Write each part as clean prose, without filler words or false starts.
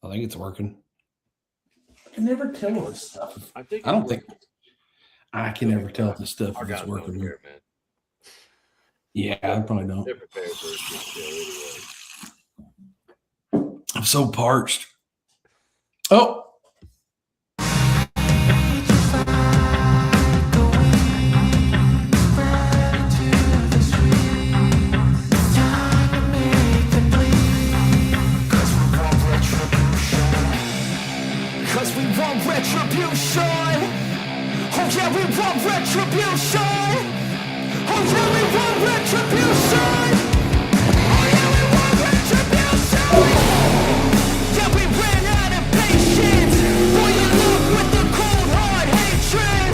I think it's working. I can never tell this stuff. I think I don't think I can never tell this stuff if it's working. Here, man. Yeah, I probably don't. They're prepared for this show anyway. I'm so parched. Oh. Cause we want retribution. Oh yeah, we want retribution. Oh yeah, we want retribution. Oh yeah, we want retribution. Yeah, we ran out of patience. Boy, you look with the cold hard hatred.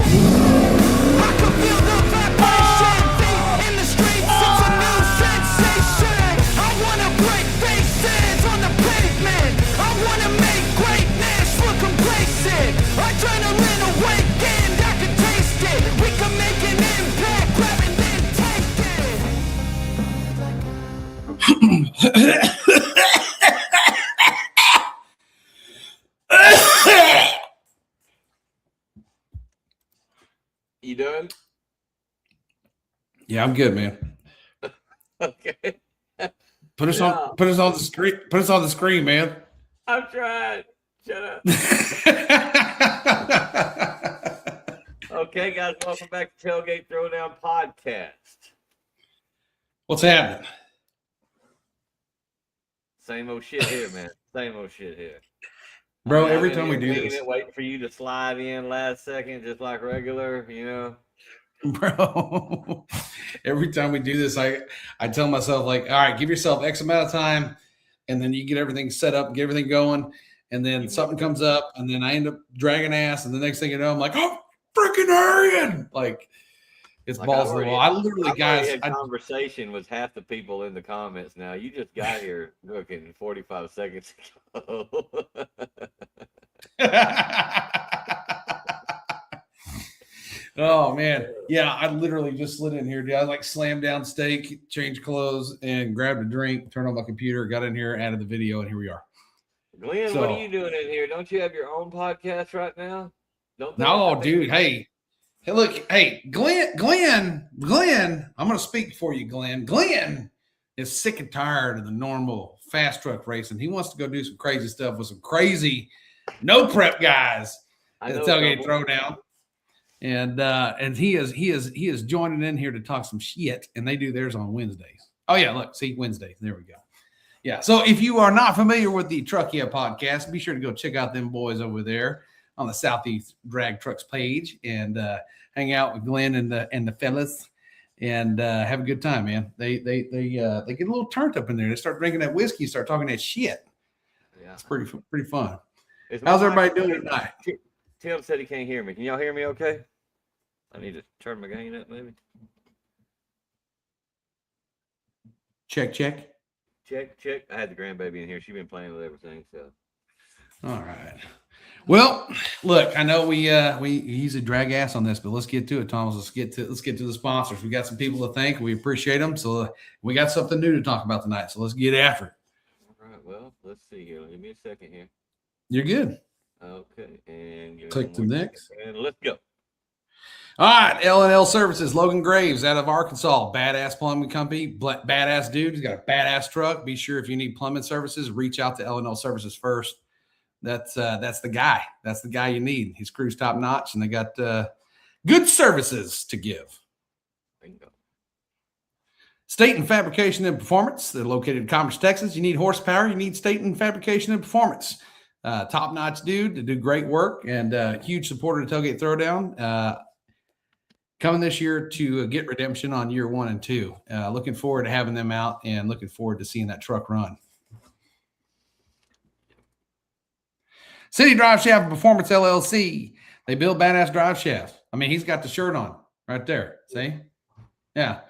I can feel the vibration. Feet in the streets, it's a new sensation. I wanna break faces on the pavement. I wanna make greatness look complacent. Adrenaline awakened, I can taste it. We can make an impact, grab and then take it. You done? Yeah, I'm good, man. Okay. Put us on the screen. Put us on the screen, man. I'm trying. Shut up. Okay, guys, welcome back to Tailgate Throwdown podcast. What's happening? Same old shit here, man. Same old shit here. Bro, every time we do this. Waiting for you to slide in last second, just like regular, you know. Bro, every time we do this, I tell myself, like, all right, give yourself X amount of time, and then you get everything set up, get everything going, and then something comes up, and then I end up dragging ass, and the next thing you know, I'm like, oh, freaking hurrying. Like, it's like balls of the wall. I literally, guys, had conversation with half the people in the comments now. You just got here looking 45 seconds ago. Oh man, yeah, I literally just slid in here, dude. I like slammed down steak, changed clothes, and grabbed a drink, turned on my computer, got in here, added the video, and here we are. Glenn, what are you doing in here? Don't you have your own podcast right now? No, dude. Hey, look, hey, Glenn, I'm gonna speak for you, Glenn. Glenn is sick and tired of the normal fast truck racing. He wants to go do some crazy stuff with some crazy no prep guys at the Tailgate Throwdown. And he is joining in here to talk some shit, and they do theirs on Wednesdays. Oh yeah, look, see, Wednesdays. There we go. Yeah. So if you are not familiar with the Truck Yeah podcast, be sure to go check out them boys over there on the Southeast Drag Trucks page and hang out with Glenn and the fellas and have a good time, man. They get a little turned up in there. They start drinking that whiskey, start talking that shit. Yeah, it's pretty fun. How's everybody doing tonight? Tim said he can't hear me. Can y'all hear me okay? I need to turn my gain up, maybe. Check. I had the grandbaby in here. She's been playing with everything, so. All right. Well, look, I know we usually drag ass on this, but let's get to it, Thomas. Let's get to the sponsors. We got some people to thank. We appreciate them. So we got something new to talk about tonight. So let's get after it. All right. Well, let's see here. Give me a second here. You're good. Okay. And click to next. And let's go. All right, L&L Services, Logan Graves out of Arkansas, badass plumbing company, badass dude. He's got a badass truck. Be sure if you need plumbing services, reach out to L&L Services first. That's the guy. That's the guy you need. His crew's top notch, and they got good services to give. Bingo. Staten Fabrication and Performance. They're located in Commerce, Texas. You need horsepower. You need Staten Fabrication and Performance. Top-notch dude to do great work and huge supporter of Tailgate Throwdown. Coming this year to get redemption on year 1 and 2. Looking forward to having them out and looking forward to seeing that truck run. City Drive Shaft Performance LLC. They build badass drive shafts. I mean, he's got the shirt on right there. See? Yeah.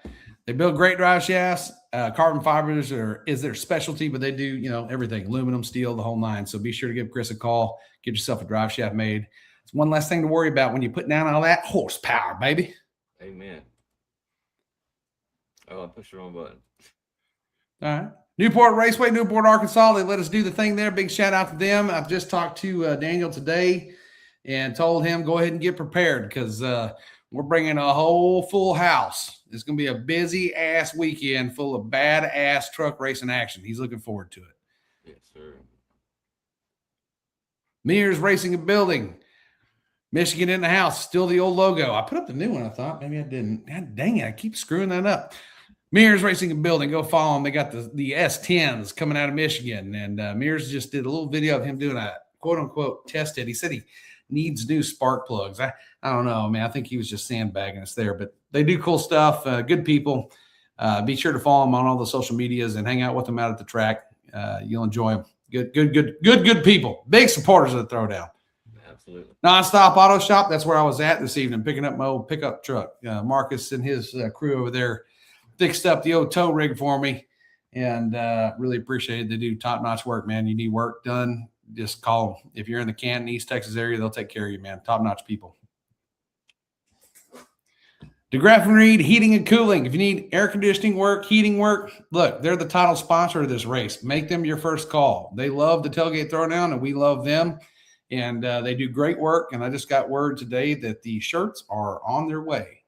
They build great drive shafts. Carbon fibers is their specialty, but they do, everything. Aluminum, steel, the whole nine. So be sure to give Chris a call. Get yourself a drive shaft made. It's one less thing to worry about when you put down all that horsepower, baby. Amen. Oh, I pushed the wrong button. All right. Newport Raceway, Newport, Arkansas. They let us do the thing there. Big shout out to them. I've just talked to Daniel today and told him go ahead and get prepared because we're bringing a whole full house. It's going to be a busy ass weekend full of bad ass truck racing action. He's looking forward to it. Yes, sir. Mears Racing and Building. Michigan in the house. Still the old logo. I put up the new one. I thought maybe I didn't. God dang it. I keep screwing that up. Mears Racing and Building. Go follow them. They got the S10s coming out of Michigan. And Mears just did a little video of him doing a quote unquote test it. He said he needs new spark plugs. I don't know, man. I think he was just sandbagging us there, but they do cool stuff. Good people. Be sure to follow them on all the social medias and hang out with them out at the track. You'll enjoy them. Good people. Big supporters of the Throwdown. Absolutely. Nonstop Auto Shop. That's where I was at this evening, picking up my old pickup truck. Marcus and his crew over there fixed up the old tow rig for me, and really appreciate it. They do top-notch work, man. You need work done, just call them. If you're in the Canton, East Texas area, they'll take care of you, man. Top-notch people. DeGraff and Reed Heating and Cooling. If you need air conditioning work, heating work, look, they're the title sponsor of this race. Make them your first call. They love the Tailgate Throwdown, and we love them. And they do great work. And I just got word today that the shirts are on their way.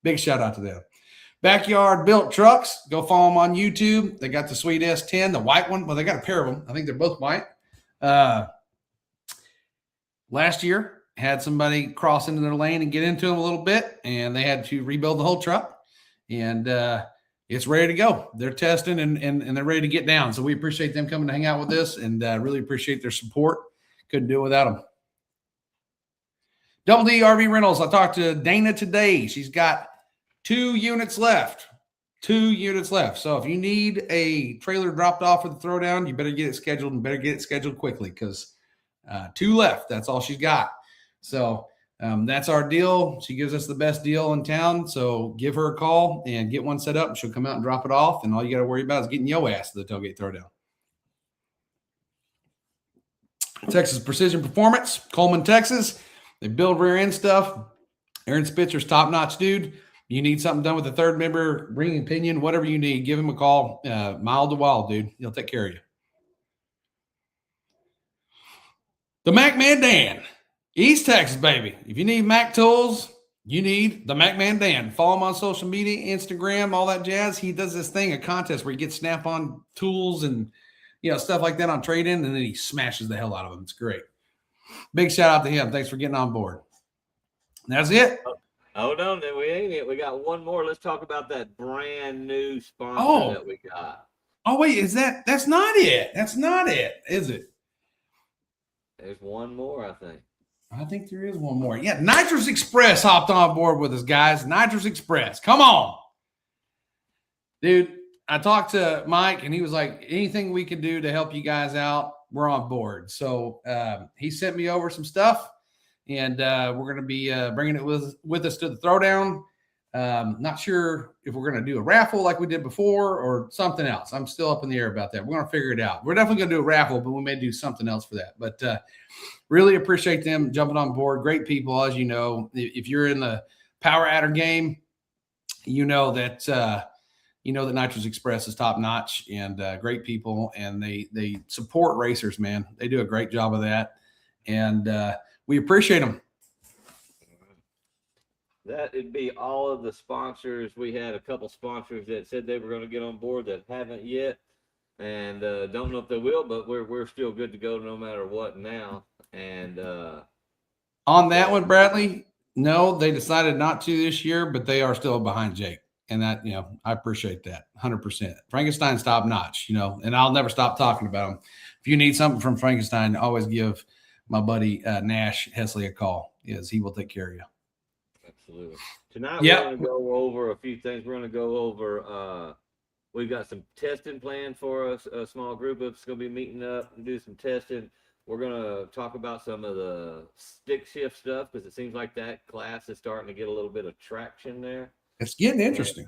Big shout out to them. Backyard Built Trucks. Go follow them on YouTube. They got the sweet S10, the white one. Well, they got a pair of them. I think they're both white. Last year, had somebody cross into their lane and get into them a little bit, and they had to rebuild the whole truck. And it's ready to go. They're testing and they're ready to get down. So we appreciate them coming to hang out with us and really appreciate their support. Couldn't do it without them. Double D RV Rentals. I talked to Dana today. She's got 2 units left. 2 units left. So if you need a trailer dropped off for the Throwdown, you better get it scheduled and better get it scheduled quickly because 2 left. That's all she's got. So that's our deal. She gives us the best deal in town. So give her a call and get one set up, and she'll come out and drop it off. And all you got to worry about is getting your ass to the Tailgate Throwdown. Texas Precision Performance, Coleman, Texas. They build rear end stuff. Aaron Spitzer's top-notch dude. You need something done with the third member, ring and pinion, whatever you need, give him a call. Mild to wild, dude. He'll take care of you. The Mac Man Dan. East Texas, baby. If you need Mac tools, you need the Mac Man Dan. Follow him on social media, Instagram, all that jazz. He does this thing, a contest where he gets Snap-on tools and stuff like that on trade-in, and then he smashes the hell out of them. It's great. Big shout out to him. Thanks for getting on board. That's it. Hold on, then we ain't it. We got one more. Let's talk about that brand new sponsor that we got. Oh, wait, that's not it. That's not it, is it? There's one more, I think. I think there is one more. Yeah, Nitrous Express hopped on board with us, guys. Nitrous Express. Come on. Dude, I talked to Mike, and he was like, anything we can do to help you guys out, we're on board. So he sent me over some stuff, and we're going to be bringing it with us to the Throwdown. Not sure if we're going to do a raffle like we did before or something else. I'm still up in the air about that. We're going to figure it out. We're definitely going to do a raffle, but we may do something else for that. But really appreciate them jumping on board. Great people, as you know. If you're in the power adder game, you know that Nitrous Express is top notch and great people, and they support racers, man. They do a great job of that, and we appreciate them. That'd be all of the sponsors. We had a couple sponsors that said they were going to get on board that haven't yet, and don't know if they will, but we're still good to go no matter what now. And on that one, Bradley, no, they decided not to this year, but they are still behind Jake. And that, I appreciate that 100%. Frankenstein's top notch, and I'll never stop talking about him. If you need something from Frankenstein, always give my buddy Nash Hesley a call, because he will take care of you. Absolutely. Tonight we're going to go over a few things. We're going to go over, we've got some testing planned for us. A small group of us going to be meeting up and do some testing. We're going to talk about some of the stick shift stuff, because it seems like that class is starting to get a little bit of traction there. It's getting interesting.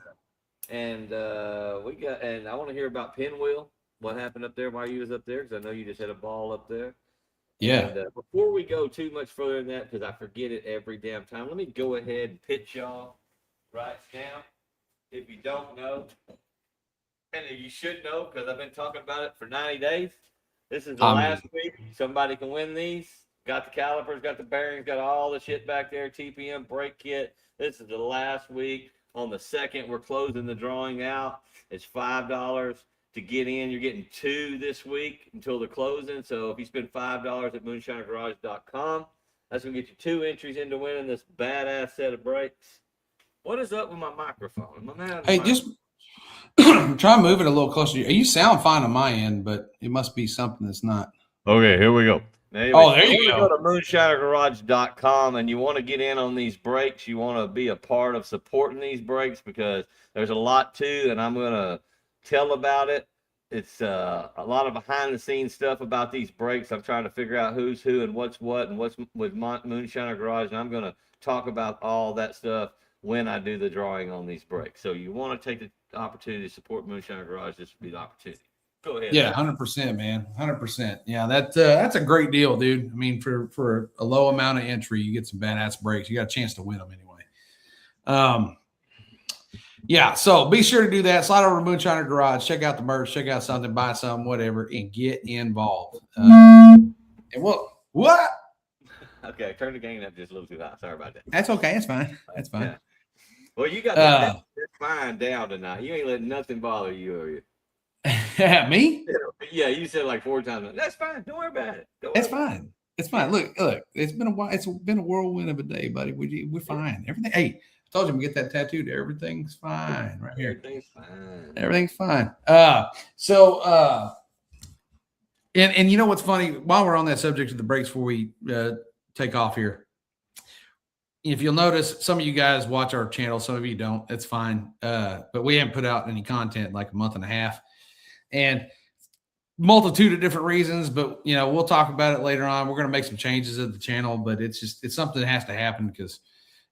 And I want to hear about Pinwheel, what happened up there while you was up there, because I know you just had a ball up there. Yeah. And before we go too much further than that, because I forget it every damn time, let me go ahead and pitch y'all right now. If you don't know, And you should know because I've been talking about it for 90 days. This is the last week. Somebody can win these. Got the calipers, got the bearings, got all the shit back there. TPM brake kit. This is the last week. On the 2nd, we're closing the drawing out. It's $5 to get in. You're getting 2 this week until the closing. So if you spend $5 at moonshinergarage.com, that's gonna get you 2 entries into winning this badass set of brakes. What is up with my microphone? Hey, just try and move it a little closer. You sound fine on my end, but it must be something that's not. Okay, here we go. Anyway, there you go. Go to moonshinergarage.com and you want to get in on these brakes. You want to be a part of supporting these brakes because there's a lot to, and I'm going to tell about it. It's a lot of behind the scenes stuff about these brakes. I'm trying to figure out who's who and what's what and what's with Moonshiner Garage, and I'm going to talk about all that stuff when I do the drawing on these brakes. So you want to take the opportunity to support Moonshiner Garage. This would be the opportunity. Go ahead. Yeah, 100%, man. 100%. Yeah, that's a great deal, dude. I mean, for a low amount of entry, you get some badass brakes. You got a chance to win them anyway. Yeah, so be sure to do that. Slide over to Moonshiner Garage, check out the merch, check out something, buy something, whatever, and get involved. And what? Okay, turn the gain up just a little too high. Sorry about that. That's okay. It's fine. That's fine. Yeah. Well, you got that fine down tonight. You ain't letting nothing bother you, are you? Me? Yeah, you said like 4 times. That's fine. Don't worry about it. It's fine. It's fine. Look. It's been a while. It's been a whirlwind of a day, buddy. We're fine. Everything. Hey, I told you we get that tattooed. Everything's fine right here. Everything's fine. Everything's fine. And you know what's funny? While we're on that subject of the brakes, before we take off here, if you'll notice, some of you guys watch our channel, some of you don't. That's fine. But we haven't put out any content in like a month and a half, and multitude of different reasons. But we'll talk about it later on. We're going to make some changes at the channel, but it's something that has to happen because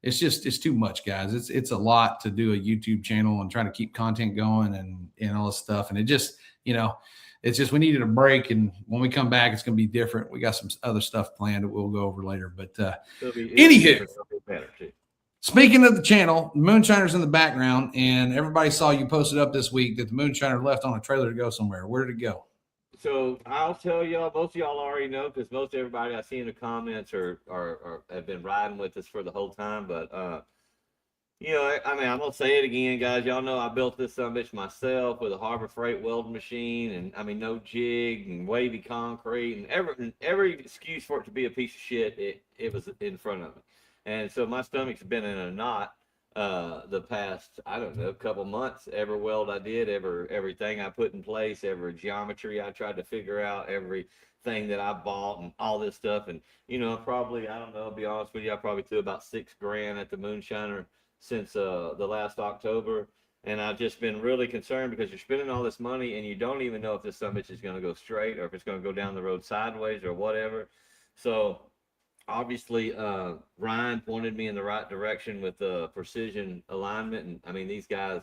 it's too much, guys. It's a lot to do a YouTube channel and try to keep content going and all this stuff. And it just it's just we needed a break, and when we come back, it's going to be different. We got some other stuff planned that we'll go over later. But anywho, speaking of the channel, Moonshiner's in the background, and everybody saw you posted up this week that the Moonshiner left on a trailer to go somewhere. Where did it go? So I'll tell y'all, most of y'all already know because most everybody I see in the comments are have been riding with us for the whole time. But I'm gonna say it again, guys. Y'all know I built this bitch myself with a Harbor Freight welding machine, and no jig and wavy concrete and every excuse for it to be a piece of shit. It was in front of me, and so my stomach's been in a knot the past couple months. Every weld I did, everything I put in place, every geometry I tried to figure out, everything that I bought and all this stuff. And probably I'll be honest with you, I probably threw about $6,000 at the Moonshiner since the last October, and I've just been really concerned because you're spending all this money and you don't even know if this summit is going to go straight or if it's going to go down the road sideways or whatever. So obviously Ryan pointed me in the right direction with precision alignment, and these guys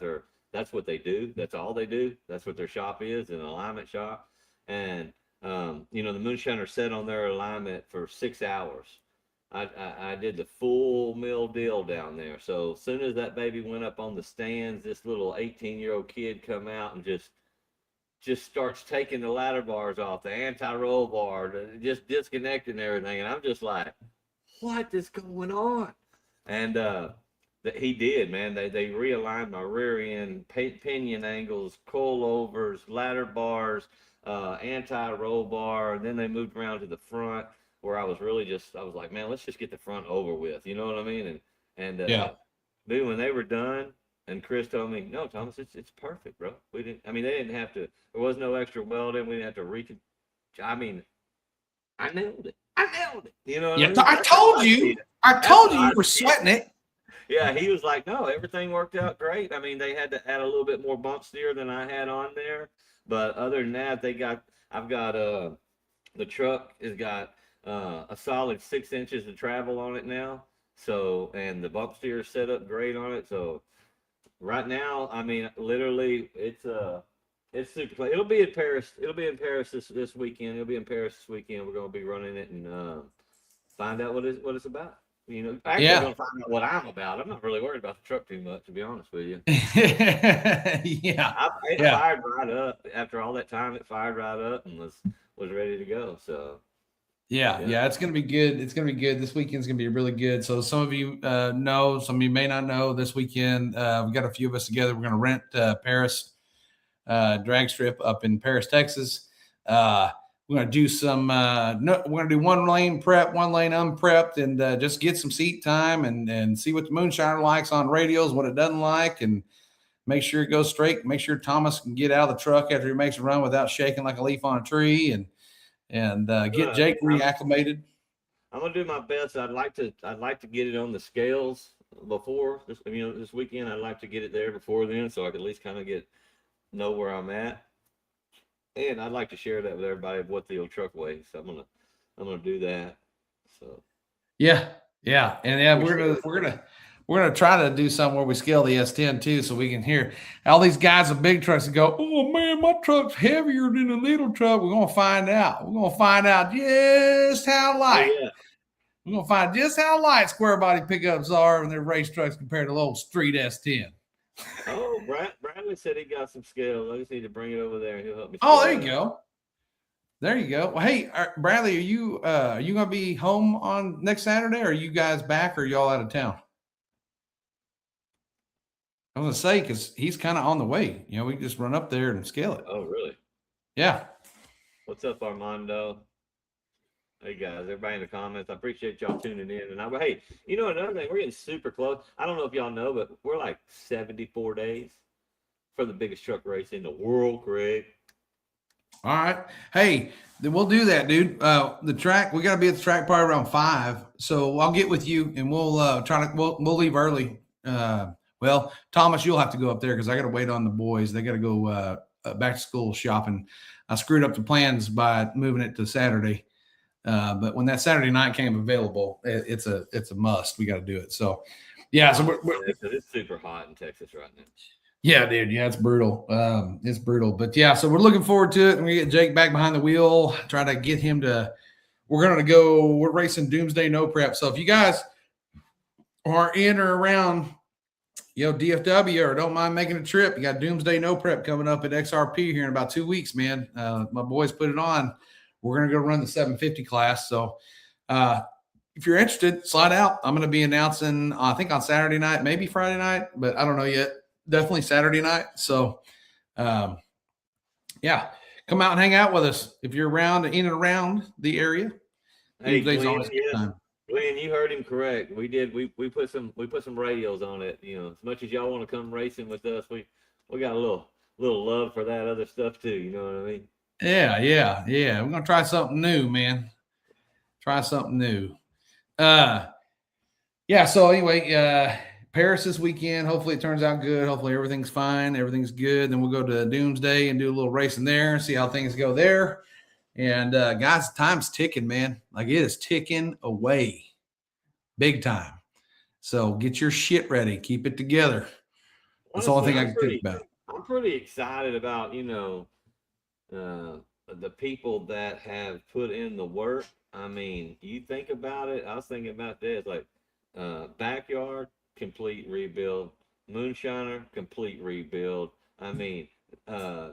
that's what they do. That's all they do. That's what their shop is, an alignment shop. And the Moonshiner sat on their alignment for 6 hours. I did the full mill deal down there. So as soon as that baby went up on the stands, this little 18-year-old kid come out and just starts taking the ladder bars off, the anti-roll bar, just disconnecting everything. And I'm just like, what is going on? And he did, man. They realigned my rear end, pinion angles, coilovers, ladder bars, anti-roll bar. And then they moved around to the front, where I was like, man, let's just get the front over with. You know what I mean? And dude, when they were done, and Chris told me, no, Thomas, it's perfect, bro. They didn't have to, there was no extra welding. We didn't have to reach it. I nailed it. You know what I mean? I told you you were sweating it. Yeah, he was like, no, everything worked out great. They had to add a little bit more bump steer than I had on there. But other than that, I've got the truck has got a solid 6 inches of travel on it now. So, and the bump steer is set up great on it. So right now, literally it's super clean. It'll be in Paris. It'll be in Paris this weekend. It'll be in Paris this weekend. We're going to be running it and find out what it's about. Actually, I'm going to find out what I'm about. I'm not really worried about the truck too much, to be honest with you. It fired right up after all that time. It fired right up and was ready to go. So. Yeah, it's going to be good. It's going to be good. This weekend's going to be really good. So some of you know, some of you may not know. This weekend, we got a few of us together. We're going to rent Paris drag strip up in Paris, Texas. We're going to do some. We're going to do one lane prep, one lane unprepped, and just get some seat time and see what the moonshiner likes on radios, what it doesn't like, and make sure it goes straight. Make sure Thomas can get out of the truck after he makes a run without shaking like a leaf on a tree, and get Jake reacclimated. I'm gonna do my best. I'd like to get it on the scales before this weekend. I'd like to get it there before then, so I can at least kind of know where I'm at. And I'd like to share that with everybody of what the old truck weighs. So I'm gonna do that. So yeah, and we're gonna try to do something where we scale the S10 too, so we can hear all these guys with big trucks and go, "Oh man, my truck's heavier than a little truck." We're gonna find out. We're gonna find out just how light. Oh, yeah. We're gonna find just how light square body pickups are in their race trucks compared to the old street S10. Oh, Bradley said he got some scales. I just need to bring it over there and he'll help me. Oh, there you go. There you go. Well, hey, Bradley, are you gonna be home on next Saturday? Or are you guys back, or are y'all out of town? I was gonna say, because he's kind of on the way. We can just run up there and scale it. Oh, really? Yeah. What's up, Armando? Hey guys, everybody in the comments. I appreciate y'all tuning in. And hey, another thing, we're getting super close. I don't know if y'all know, but we're like 74 days for the biggest truck race in the world, Greg. All right. Hey, then we'll do that, dude. The track, we got to be at the track probably around 5. So I'll get with you and we'll we'll leave early. Well, Thomas, you'll have to go up there because I got to wait on the boys. They got to go back to school shopping. I screwed up the plans by moving it to Saturday. But when that Saturday night came available, it's a must. We got to do it. So, yeah. So it's super hot in Texas right now. Yeah, dude. Yeah, it's brutal. It's brutal. But yeah, so we're looking forward to it. And we get Jake back behind the wheel, try to get him to. We're racing Doomsday No Prep. So if you guys are in or around, DFW or don't mind making a trip, you got Doomsday No Prep coming up at XRP here in about 2 weeks, man. My boys put it on. We're going to go run the 750 class. So if you're interested, slide out. I'm going to be announcing, I think on Saturday night, maybe Friday night, but I don't know yet. Definitely Saturday night. So, yeah, come out and hang out with us if you're in and around the area. Hey, Glenn, Glenn, you heard him correct. We did. We put some radios on it. As much as y'all want to come racing with us, we got a little love for that other stuff too. You know what I mean? Yeah. We're gonna try something new, man. Try something new. Yeah. So anyway, Paris this weekend. Hopefully it turns out good. Hopefully everything's fine. Everything's good. Then we'll go to Doomsday and do a little racing there. See how things go there. And guys, time's ticking, man. Like it is ticking away, big time. So get your shit ready. Keep it together. That's the only thing I can think about. I'm pretty excited about the people that have put in the work. I mean, you think about it. I was thinking about this, like backyard, complete rebuild, moonshiner, complete rebuild. I mean,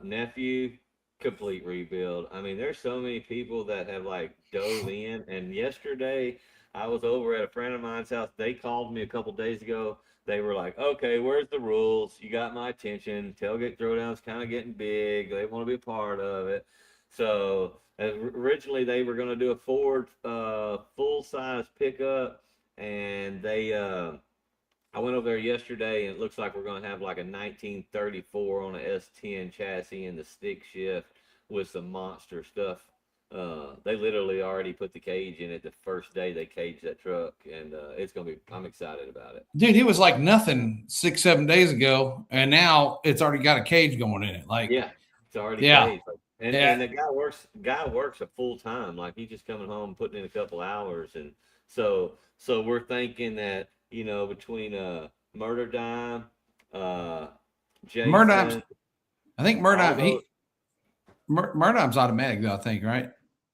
nephew, complete rebuild. I mean, there's so many people that have like dove in. And yesterday I was over at a friend of mine's house. They called me a couple days ago. They were like, okay, where's the rules? You got my attention. Tailgate Throwdown's kind of getting big. They want to be a part of it. So originally they were going to do a Ford full-size pickup, and I went over there yesterday, and it looks like we're going to have like a 1934 on a S10 chassis and the stick shift with some monster stuff. They literally already put the cage in it the first day they caged that truck, and it's going to be, I'm excited about it. Dude, it was like nothing 6-7 days ago, and now it's already got a cage going in it. Like, yeah, it's already caged. And the guy works a full time. Like he's just coming home, putting in a couple hours, and so we're thinking that between Murder Dime, Jason, Murdime's, I think Murdime's automatic though. I think, right?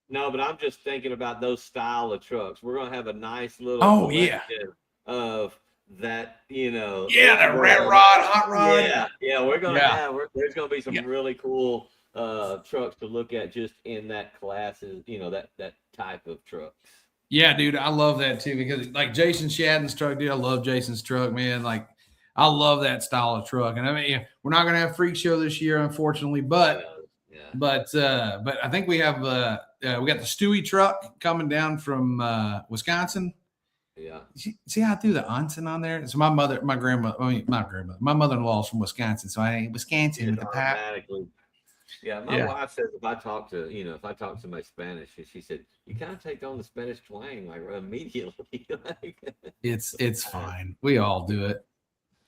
No, but I'm just thinking about those style of trucks. We're gonna have a nice little collection of that, the rat rod, hot rod. Yeah, we're gonna have. There's gonna be some Yeah. really cool trucks to look at just in that classes. That type of trucks. Yeah, dude, I love that too because like Jason Shadden's truck, dude. I love Jason's truck, man. Like, I love that style of truck. And I mean, we're not gonna have Freak Show this year, unfortunately, but I think we have we got the Stewie truck coming down from Wisconsin. Yeah. See how I threw the Onsen on there? So my mother-in-law's from Wisconsin, so I ain't Wisconsin with the pop. Yeah, my wife says if I talk to my Spanish, she said you kind of take on the Spanish twang like immediately. It's fine. We all do it.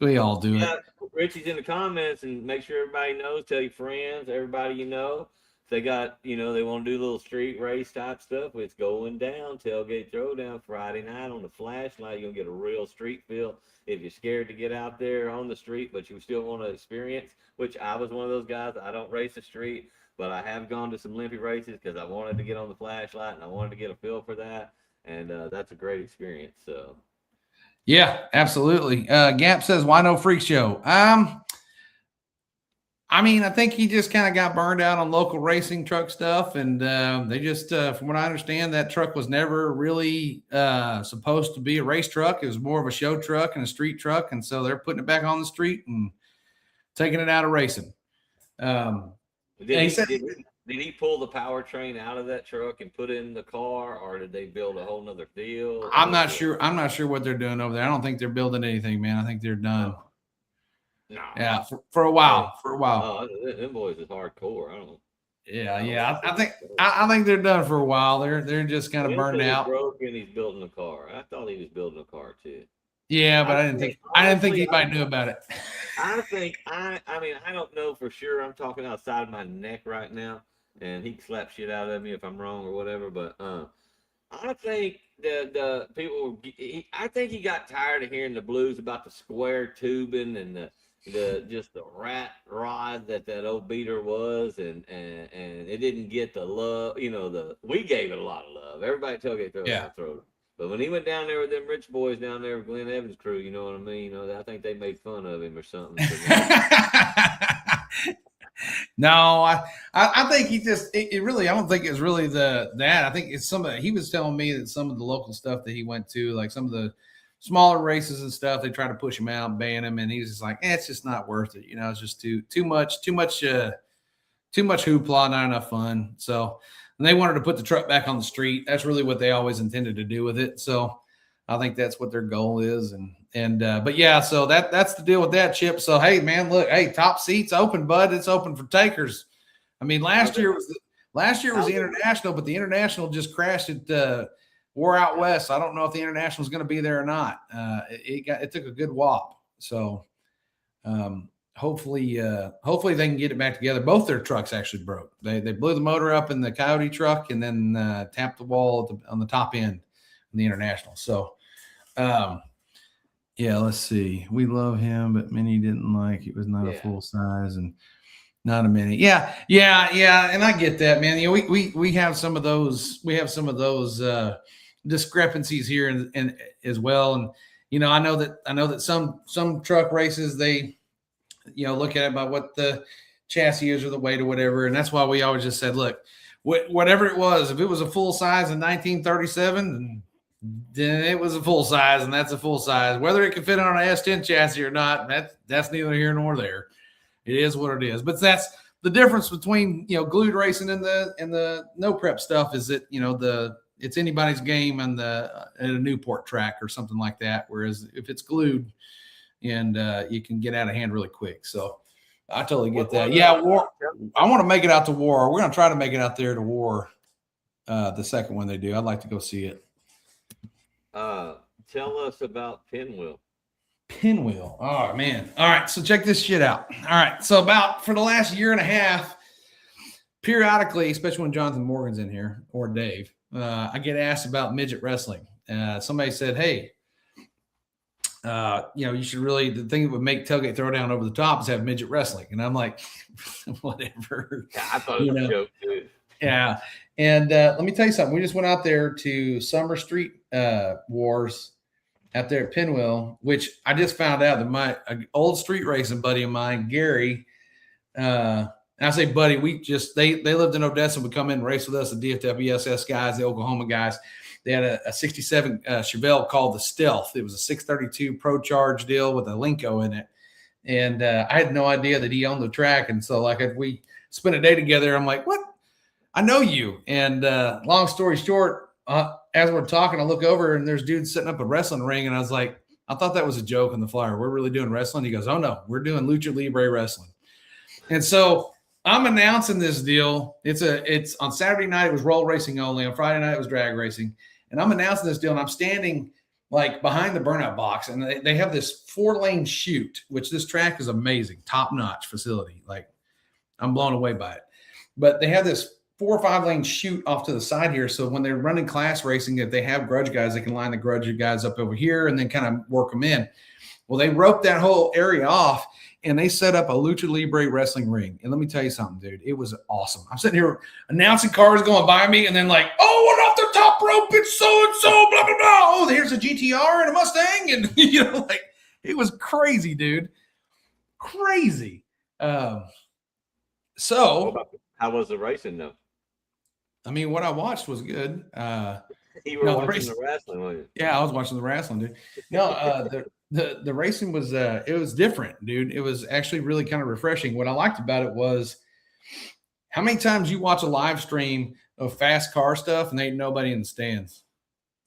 it. Richie's in the comments, and make sure everybody knows. Tell your friends, everybody you know. They got, they want to do a little street race type stuff. It's going down. Tailgate Throwdown Friday night on the flashlight. You're going to get a real street feel. If you're scared to get out there on the street, but you still want to experience, which I was one of those guys. I don't race the street, but I have gone to some limpy races because I wanted to get on the flashlight and I wanted to get a feel for that. And that's a great experience. So. Yeah, absolutely. Gap says, why no Freak Show? I mean, I think he just kind of got burned out on local racing truck stuff. And they just, from what I understand, that truck was never really supposed to be a race truck. It was more of a show truck and a street truck. And so they're putting it back on the street and taking it out of racing. Did he pull the powertrain out of that truck and put it in the car, or did they build a whole nother deal? I'm not sure. I'm not sure what they're doing over there. I don't think they're building anything, man. I think they're done. No. Yeah, for a while. Oh, them boys is hardcore. I don't know. Yeah. I think they're done for a while. They're just kind of burned out. Broke and he's building a car. I thought he was building a car too. Yeah, but I didn't think anybody knew about it. I mean, I don't know for sure. I'm talking outside of my neck right now, and he can slap shit out of me if I'm wrong or whatever. But I think the people. I think he got tired of hearing the blues about the square tubing and the rat rod that old beater was, and it didn't get the love. We gave it a lot of love. Everybody Tailgate Throwdown. But when he went down there with them rich boys down there with Glenn Evans' crew, you know what I mean? I think they made fun of him or something. No, I think he just it really. I don't think it's really that. I think it's he was telling me that some of the local stuff that he went to, like some of the smaller races and stuff, they try to push him out and ban him, and he's just like, it's just not worth it. It's just too much hoopla, not enough fun. So. And they wanted to put the truck back on the street. That's really what they always intended to do with it. So I think that's what their goal is. But yeah, so that's the deal with that, Chip. So, hey, man, look, top seats open, bud. It's open for takers. I mean, last year was the International, but the International just crashed at War Out West. I don't know if the International is going to be there or not. It took a good whop. So, hopefully they can get it back together. Both their trucks actually broke. They blew the motor up in the Coyote truck and then tapped the wall on the top end in the International. So, let's see. We love him, but many didn't like it. Was not a full size and not a mini. Yeah. And I get that, man. We have some of those. We have some of those discrepancies here and as well. And I know that some truck races they. Look at it by what the chassis is or the weight or whatever. And that's why we always just said, look, whatever it was, if it was a full size in 1937, then it was a full size and that's a full size. Whether it can fit on an S10 chassis or not, that's neither here nor there. It is what it is. But that's the difference between, glued racing and the no prep stuff is that, it's anybody's game at a Newport track or something like that. Whereas if it's glued, and you can get out of hand really quick. So I totally get that. Yeah, War. I want to make it out to War. We're going to try to make it out there to War the second one they do. I'd like to go see it. Tell us about Pinwheel. Pinwheel. Oh, man. All right, so check this shit out. All right, so for the last year and a half, periodically, especially when Jonathan Morgan's in here or Dave, I get asked about midget wrestling. Somebody said, hey, you should really, the thing that would make Tailgate Throwdown over the top is have midget wrestling. And I'm like, whatever. I thought it was a joke too. Yeah. And let me tell you something. We just went out there to Summer Street Wars out there at Pinwheel, which I just found out that my old street racing buddy of mine, Gary, and I say buddy, they lived in Odessa, would come in and race with us, the DFWSS guys, the Oklahoma guys. They had a 67 Chevelle called the Stealth. It was a 632 Pro Charge deal with a Linko in it. And I had no idea that he owned the track. And so like if we spent a day together, I'm like, what? I know you. And long story short, as we're talking, I look over and there's dudes setting up a wrestling ring. And I was like, I thought that was a joke on the flyer. We're really doing wrestling. He goes, oh no, we're doing Lucha Libre wrestling. And so I'm announcing this deal. It's on Saturday night. It was roll racing only. On Friday night, it was drag racing. And I'm announcing this deal and I'm standing like behind the burnout box. And they have this 4-lane chute, which this track is amazing, top notch facility. Like I'm blown away by it, but they have this 4 or 5 lane chute off to the side here. So when they're running class racing, if they have grudge guys, they can line the grudge guys up over here and then kind of work them in. Well, they roped that whole area off and they set up a Lucha Libre wrestling ring. And let me tell you something, dude, it was awesome. I'm sitting here announcing cars going by me and then like, oh, and off the top rope, it's so-and-so, blah, blah, blah. Oh, here's a GTR and a Mustang. And, you know, like it was crazy, dude. Crazy. So how was the racing though? I mean, what I watched was good. You were watching the wrestling, weren't you? Yeah, I was watching the wrestling, dude. No, the racing was it was different, dude. It was actually really kind of refreshing. What I liked about it was how many times you watch a live stream of fast car stuff and there ain't nobody in the stands.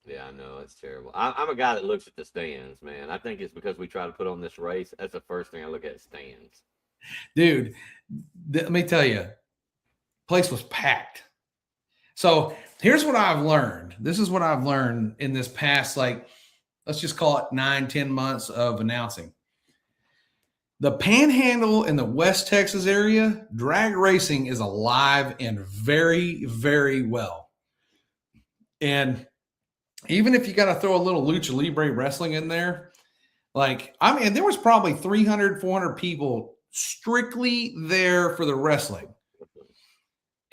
Yeah, I know. It's terrible. I'm a guy that looks at the stands, man. I think it's because we try to put on this race. That's the first thing I look at, stands. Dude, let me tell you, place was packed. So here's what I've learned. This is what I've learned in this past, like, let's just call it 9-10 months of announcing. The Panhandle in the West Texas area, drag racing is alive and very, very well. And even if you got to throw a little Lucha Libre wrestling in there, like, I mean, there was probably 300, 400 people strictly there for the wrestling.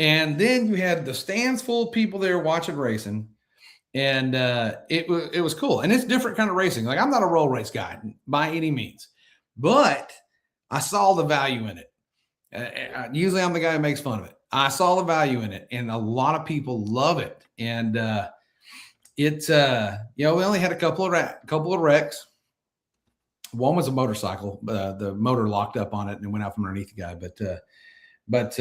And then you had the stands full of people there watching racing. And it was cool. And it's different kind of racing. Like, I'm not a roll race guy by any means, but I saw the value in it. Usually I'm the guy who makes fun of it. I saw the value in it, and a lot of people love it. And we only had a couple of wrecks. One was a motorcycle, the motor locked up on it and it went out from underneath the guy. But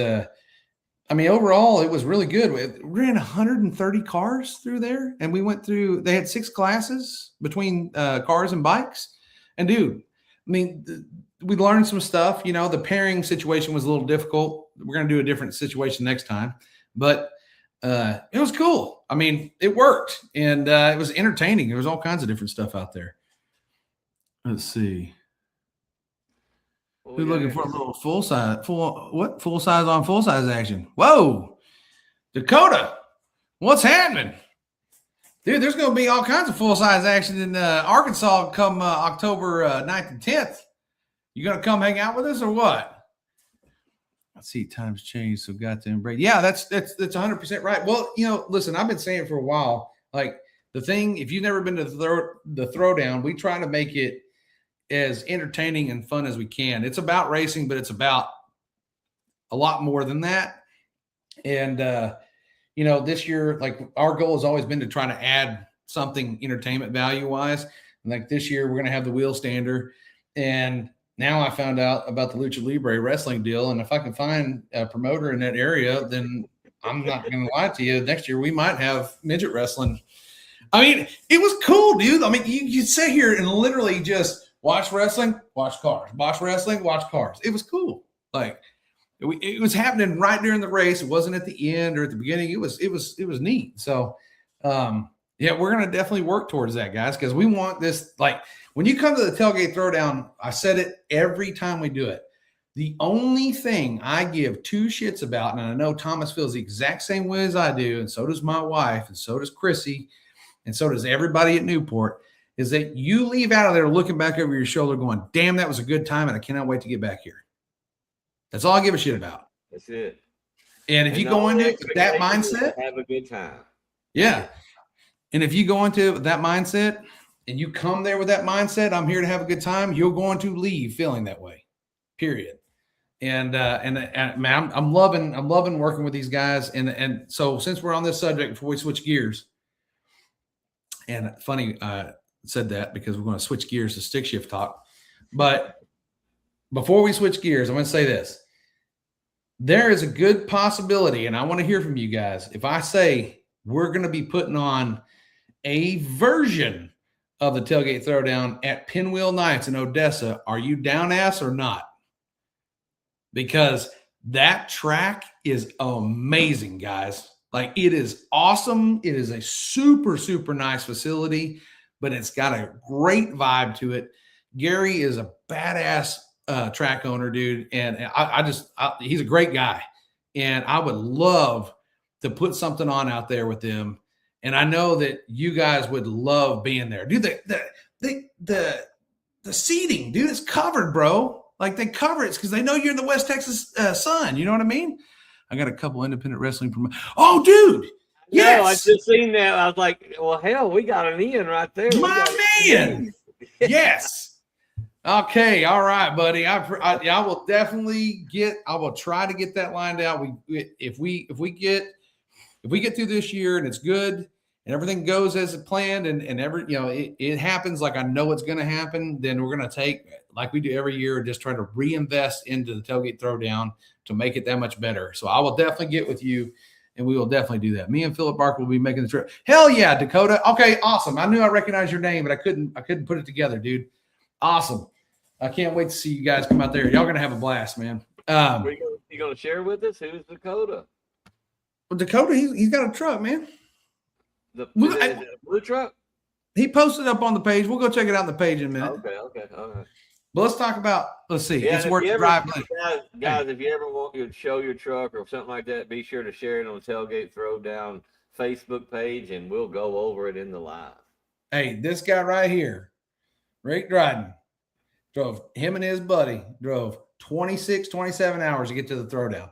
I mean, overall, it was really good. We ran 130 cars through there, and we went through. They had 6 classes between cars and bikes. And dude, I mean, we learned some stuff. You know, the pairing situation was a little difficult. We're going to do a different situation next time, but it was cool. I mean, it worked, and it was entertaining. There was all kinds of different stuff out there. Let's see. Who's looking for a little full size on full size action? Whoa, Dakota, what's happening? Dude, there's going to be all kinds of full size action in Arkansas come October 9th and 10th. You going to come hang out with us or what? Let's see, times change, so got to embrace. Yeah, that's 100% right. Well, you know, listen, I've been saying for a while, like the thing, if you've never been to the Throwdown, we try to make it as entertaining and fun as we can. It's about racing, but it's about a lot more than that. And, you know, this year, like our goal has always been to try to add something entertainment value wise. And like this year, we're going to have the wheel stander. And now I found out about the Lucha Libre wrestling deal. And if I can find a promoter in that area, then I'm not going to lie to you. Next year, we might have midget wrestling. I mean, it was cool, dude. I mean, you sit here and literally just watch wrestling, watch cars. Watch wrestling, watch cars. It was cool. Like it was happening right during the race. It wasn't at the end or at the beginning. It was neat. So, yeah, we're gonna definitely work towards that, guys, because we want this. Like when you come to the Tailgate Throwdown, I said it every time we do it. The only thing I give 2 shits about, and I know Thomas feels the exact same way as I do, and so does my wife, and so does Chrissy, and so does everybody at Newport, is that you leave out of there looking back over your shoulder going, damn, that was a good time, and I cannot wait to get back here. That's all I give a shit about. That's it. And if you go into it with that mindset, have a good time. Yeah. And if you go into it with that mindset and you come there with that mindset, I'm here to have a good time, you're going to leave feeling that way. Period. And man, I'm loving working with these guys. And so since we're on this subject, before we switch gears, and funny, said that because we're going to switch gears to stick shift talk. But before we switch gears, I'm going to say this. There is a good possibility, and I want to hear from you guys. If I say we're going to be putting on a version of the Tailgate Throwdown at Pinwheel Nights in Odessa, are you down ass or not? Because that track is amazing, guys. Like, it is awesome. It is a super, super nice facility, but it's got a great vibe to it. Gary is a badass track owner, dude. And he's a great guy. And I would love to put something on out there with them. And I know that you guys would love being there. Dude, the seating, dude, is covered, bro. Like, they cover it because they know you're in the West Texas Sun. You know what I mean? I got a couple independent wrestling from. Oh, dude. Yes. No, I just seen that. I was like, well, hell, we got an Ian right there. My man. Yes. Okay. All right, buddy. I will definitely I will try to get that lined out. If we get through this year and it's good and everything goes as planned and it happens like I know it's going to happen, then we're going to take, like we do every year, just try to reinvest into the Tailgate Throwdown to make it that much better. So I will definitely get with you and we will definitely do that. Me and Philip Barker will be making the trip. Hell yeah, Dakota. Okay, awesome. I knew I recognized your name, but I couldn't put it together, dude. Awesome. I can't wait to see you guys come out there. Y'all gonna have a blast, man. You gonna share with us? Who's Dakota? Well, Dakota, he's got a truck, man. The blue truck? He posted up on the page. We'll go check it out on the page in a minute. Okay. All right. But let's talk about, let's see. Yeah, it's worth driving. Guys, if you ever want to show your truck or something like that, be sure to share it on the Tailgate Throwdown Facebook page, and we'll go over it in the live. Hey, this guy right here, Rick Dryden, him and his buddy drove 26, 27 hours to get to the Throwdown.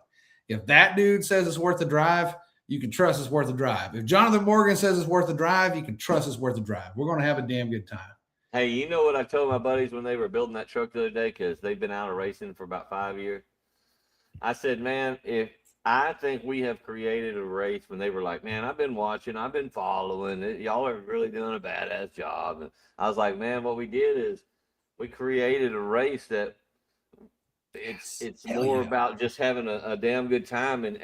If that dude says it's worth the drive, you can trust it's worth the drive. If Jonathan Morgan says it's worth the drive, you can trust it's worth the drive. We're going to have a damn good time. Hey, you know what I told my buddies when they were building that truck the other day, because they've been out of racing for about 5 years? I said, man, if I think we have created a race, when they were like, man, I've been watching, I've been following it. Y'all are really doing a badass job. And I was like, man, what we did is we created a race that it's more about just having a damn good time and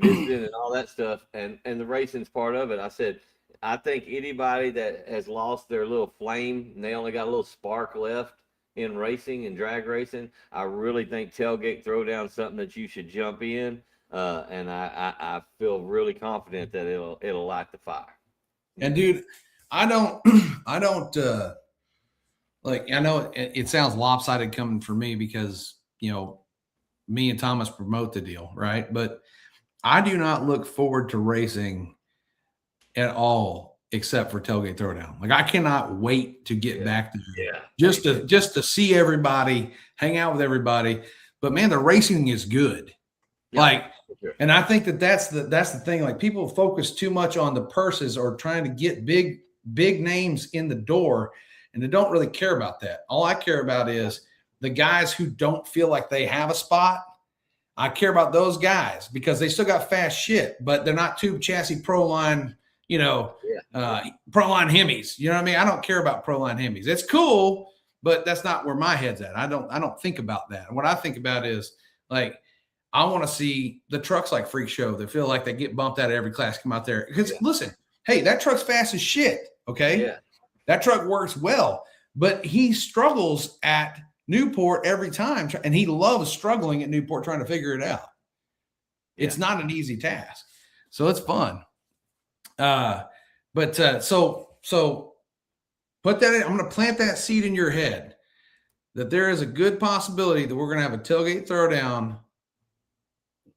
visiting and all that stuff. And the racing's part of it. I said, I think anybody that has lost their little flame and they only got a little spark left in racing and drag racing, I really think Tailgate Throwdown is something that you should jump in. And I feel really confident that it'll light the fire. And dude, I know it sounds lopsided coming from me because, me and Thomas promote the deal, right? But I do not look forward to racing at all except for Tailgate Throwdown. Like, I cannot wait to get back there. Just to see everybody, hang out with everybody. But man, the racing is good. And I think that's the thing. Like, people focus too much on the purses or trying to get big names in the door, and they don't really care about that. All I care about is the guys who don't feel like they have a spot. I care about those guys because they still got fast shit, but they're not tube chassis pro line, pro line Hemis. You know what I mean? I don't care about pro line Hemis. It's cool, but that's not where my head's at. I don't think about that. What I think about is, like, I want to see the trucks like Freak Show that feel like they get bumped out of every class come out there. Because listen, hey, that truck's fast as shit. Okay. Yeah. That truck works well, but he struggles at Newport every time. And he loves struggling at Newport, trying to figure it out. It's not an easy task. So it's fun. So put that in. I'm going to plant that seed in your head that there is a good possibility that we're going to have a Tailgate Throwdown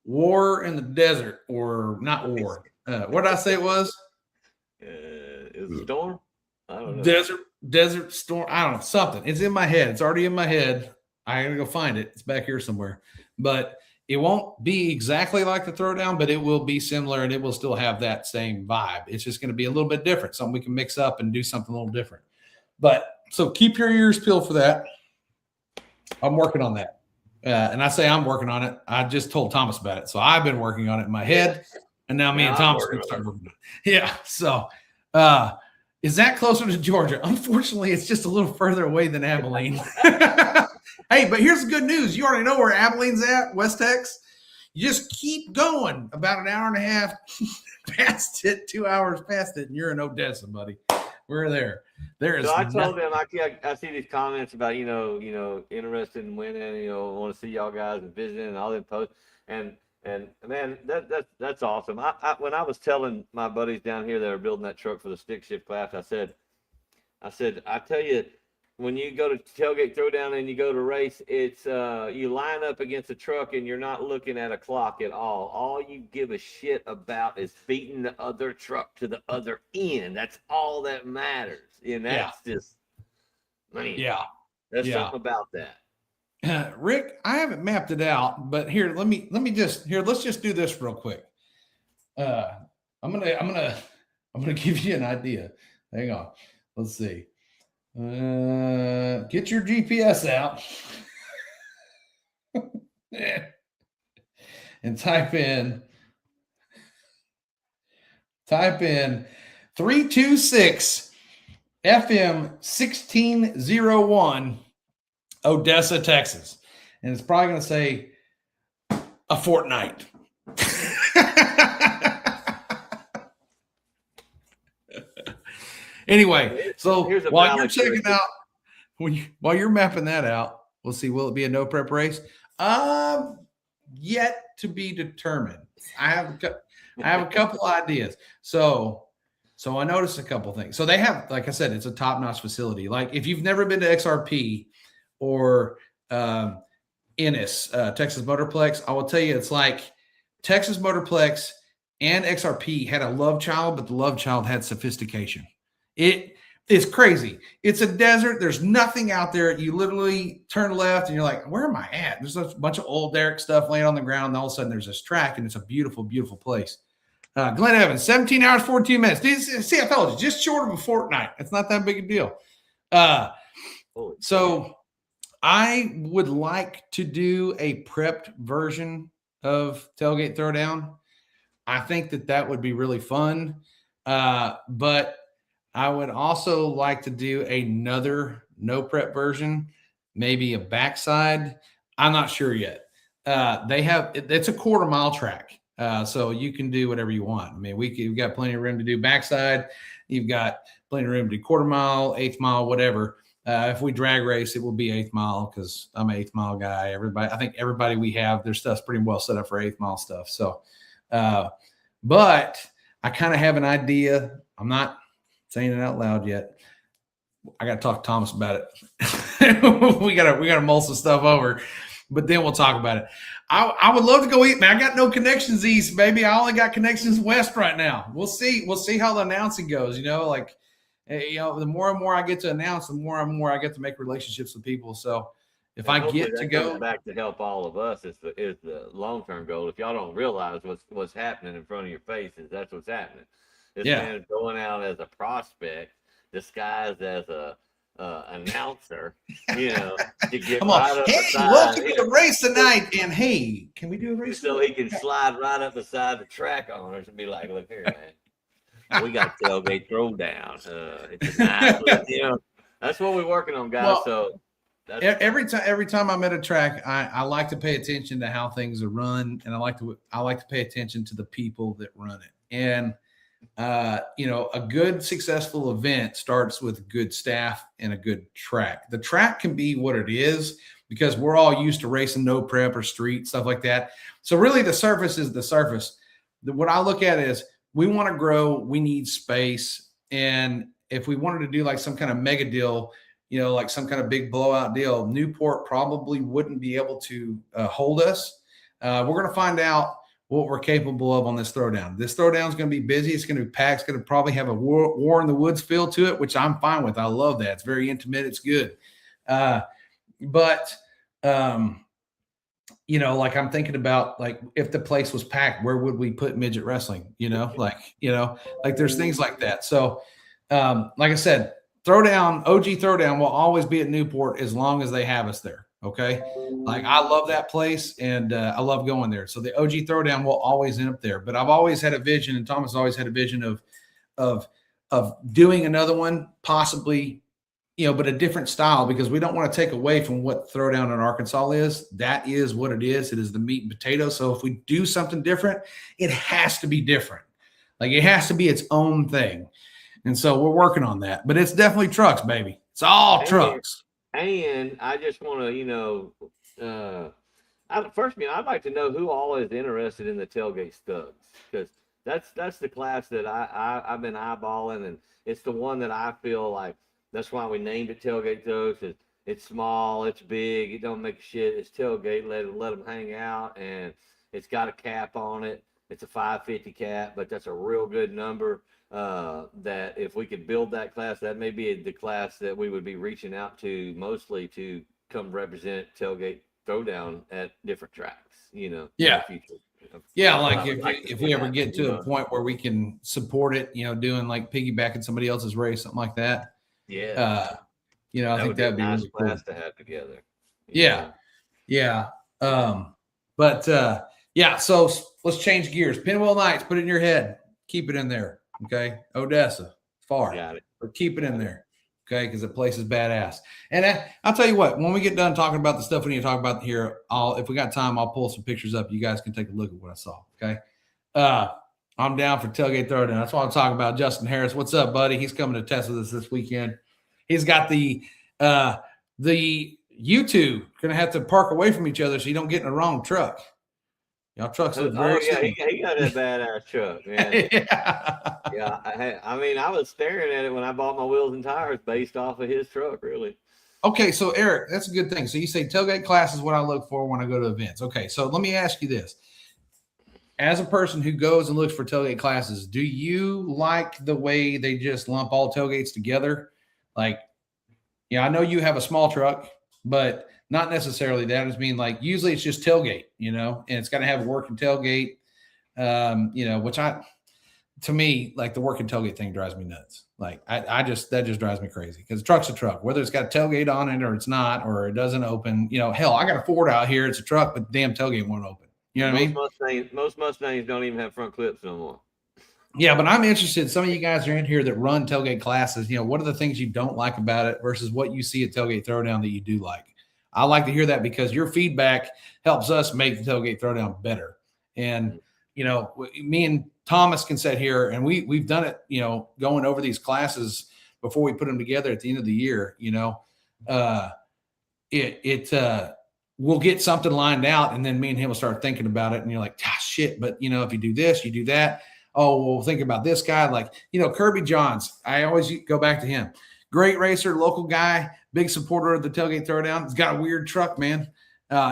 war in the desert, or not war. What did I say it was? Is it storm? I don't know. Desert storm. I don't know. Something. It's in my head. It's already in my head. I got to go find it. It's back here somewhere. But It won't be exactly like the Throwdown, but it will be similar, and it will still have that same vibe. It's just going to be a little bit different, something we can mix up and do something a little different. But so keep your ears peeled for that. I'm working on that. And I say I'm working on it. I just told Thomas about it. So I've been working on it in my head, and now me and Thomas are going to start working on it. Yeah. So is that closer to Georgia? Unfortunately, it's just a little further away than Abilene. Hey, but here's the good news. You already know where Abilene's at, West Tex. You just keep going about an hour and a half past it, 2 hours past it, and you're in Odessa, buddy. We're there. There is. So I told them I see these comments about interested in winning, want to see y'all guys and visiting and all that posts, and man, that's awesome. I when I was telling my buddies down here that are building that truck for the stick shift class, I said I tell you, when you go to Tailgate Throwdown and you go to race, it's you line up against a truck and you're not looking at a clock at all. All you give a shit about is beating the other truck to the other end. That's all that matters. And that's just, man. Yeah. There's something about that. Rick, I haven't mapped it out, but here, let's just do this real quick. I'm gonna give you an idea. Hang on. Let's see. Get your GPS out and type in 326 FM 1601 Odessa, Texas. And it's probably going to say a fortnight. Anyway, so while you're checking out, while you're mapping that out, we'll see. Will it be a no prep race? Yet to be determined. I have a couple ideas. So I noticed a couple things. So they have, like I said, it's a top-notch facility. Like if you've never been to XRP or Ennis, Texas Motorplex, I will tell you, it's like Texas Motorplex and XRP had a love child, but the love child had sophistication. It's crazy. It's a desert. There's nothing out there. You literally turn left and you're like, where am I at? There's a bunch of old derrick stuff laying on the ground. And all of a sudden there's this track, and it's a beautiful, beautiful place. Glen Evans, 17 hours, 14 minutes. See, I told you, just short of a fortnight. It's not that big a deal. So I would like to do a prepped version of Tailgate Throwdown. I think that would be really fun. But I would also like to do another no prep version, maybe a backside. I'm not sure yet. It's a 1/4 mile track. So you can do whatever you want. I mean, we've got plenty of room to do backside. You've got plenty of room to do 1/4 mile, 1/8 mile, whatever. If we drag race, it will be 1/8 mile because I'm an 1/8 mile guy. I think everybody we have, their stuff's pretty well set up for 1/8 mile stuff. So, but I kind of have an idea. I'm not saying it out loud yet. I got to talk to Thomas about it. we gotta mull some stuff over, but then we'll talk about it. I would love to go eat, man. I got no connections east, baby. I only got connections west right now. We'll see how the announcing goes. The more and more I get to announce, the more and more I get to make relationships with people. So if I get to go back to help all of us is the long-term goal. If y'all don't realize what's happening in front of your faces, that's what's happening. This man is going out as a prospect, disguised as a announcer, to get come on. Hey, welcome to the race tonight. And hey, can we do a race? So he can slide right up beside the track owners and be like, look here, man. We got Tailgate Throwdown. It's a nice, that's what we're working on, guys. Well, so every time I'm at a track, I like to pay attention to how things are run, and I like to pay attention to the people that run it. And a good successful event starts with good staff and a good track. The track can be what it is because we're all used to racing no prep or street stuff like that. So really the surface is the surface. What I look at is we want to grow, we need space. And if we wanted to do like some kind of mega deal, like some kind of big blowout deal, Newport probably wouldn't be able to hold us. We're going to find out what we're capable of on this throwdown. This throwdown is going to be busy. It's going to be packed. It's going to probably have a war in the woods feel to it, which I'm fine with. I love that. It's very intimate. It's good. But like I'm thinking about like if the place was packed, where would we put midget wrestling? Like there's things like that. So, like I said, OG Throwdown will always be at Newport as long as they have us there. Okay. Like I love that place and I love going there. So the OG Throwdown will always end up there. But I've always had a vision, and Thomas always had a vision of doing another one, possibly, but a different style, because we don't want to take away from what Throwdown in Arkansas is. That is what it is. It is the meat and potatoes. So if we do something different, it has to be different. Like it has to be its own thing. And so we're working on that. But it's definitely trucks, baby. It's all trucks. And I just want to, I'd like to know who all is interested in the Tailgate Thugs, because that's the class that I've been eyeballing, and it's the one that I feel like that's why we named it Tailgate Thugs. It's small, it's big, it don't make shit. It's tailgate, let them hang out, and it's got a cap on it. It's a 550 cap, but that's a real good number. That if we could build that class, that may be the class that we would be reaching out to mostly to come represent Tailgate Throwdown at different tracks, Yeah. in the future. Yeah, like if we ever get to a point where we can support it, doing like piggybacking somebody else's race, something like that. Yeah. I think that'd be a nice really class cool to have together. Yeah. So let's change gears. Pinwheel Nights, put it in your head. Keep it in there. Okay. Odessa, far. Got it. But keep it in there. Okay. Because the place is badass. And I'll tell you what, when we get done talking about the stuff we need to talk about here, if we got time, I'll pull some pictures up. You guys can take a look at what I saw. Okay. I'm down for Tailgate Throwdown. That's what I'm talking about. Justin Harris. What's up, buddy? He's coming to test with us this weekend. He's got the you two gonna have to park away from each other so you don't get in the wrong truck. Y'all trucks look very he got that badass truck, man. I was staring at it when I bought my wheels and tires based off of his truck, really. Okay, so Eric, that's a good thing. So you say tailgate class is what I look for when I go to events. Okay, so let me ask you this. As a person who goes and looks for tailgate classes, do you like the way they just lump all tailgates together? Like, I know you have a small truck, but not necessarily that. I mean, like usually it's just tailgate, and it's got to have a working tailgate, which to me, like the working tailgate thing drives me nuts. Like that just drives me crazy because the truck's a truck, whether it's got a tailgate on it or it's not, or it doesn't open, hell, I got a Ford out here. It's a truck, but the damn tailgate won't open. You know what I mean? Most Mustangs don't even have front clips no more. Yeah, but I'm interested. Some of you guys are in here that run tailgate classes. What are the things you don't like about it versus what you see at Tailgate Throwdown that you do like? I like to hear that because your feedback helps us make the Tailgate Throwdown better. And, me and Thomas can sit here and we've done it, going over these classes before we put them together at the end of the year, we'll get something lined out and then me and him will start thinking about it. And you're like, shit. But, if you do this, you do that. Oh, well, think about this guy. Like, Kirby Johns, I always go back to him. Great racer, local guy, big supporter of the Tailgate Throwdown. He's got a weird truck, man.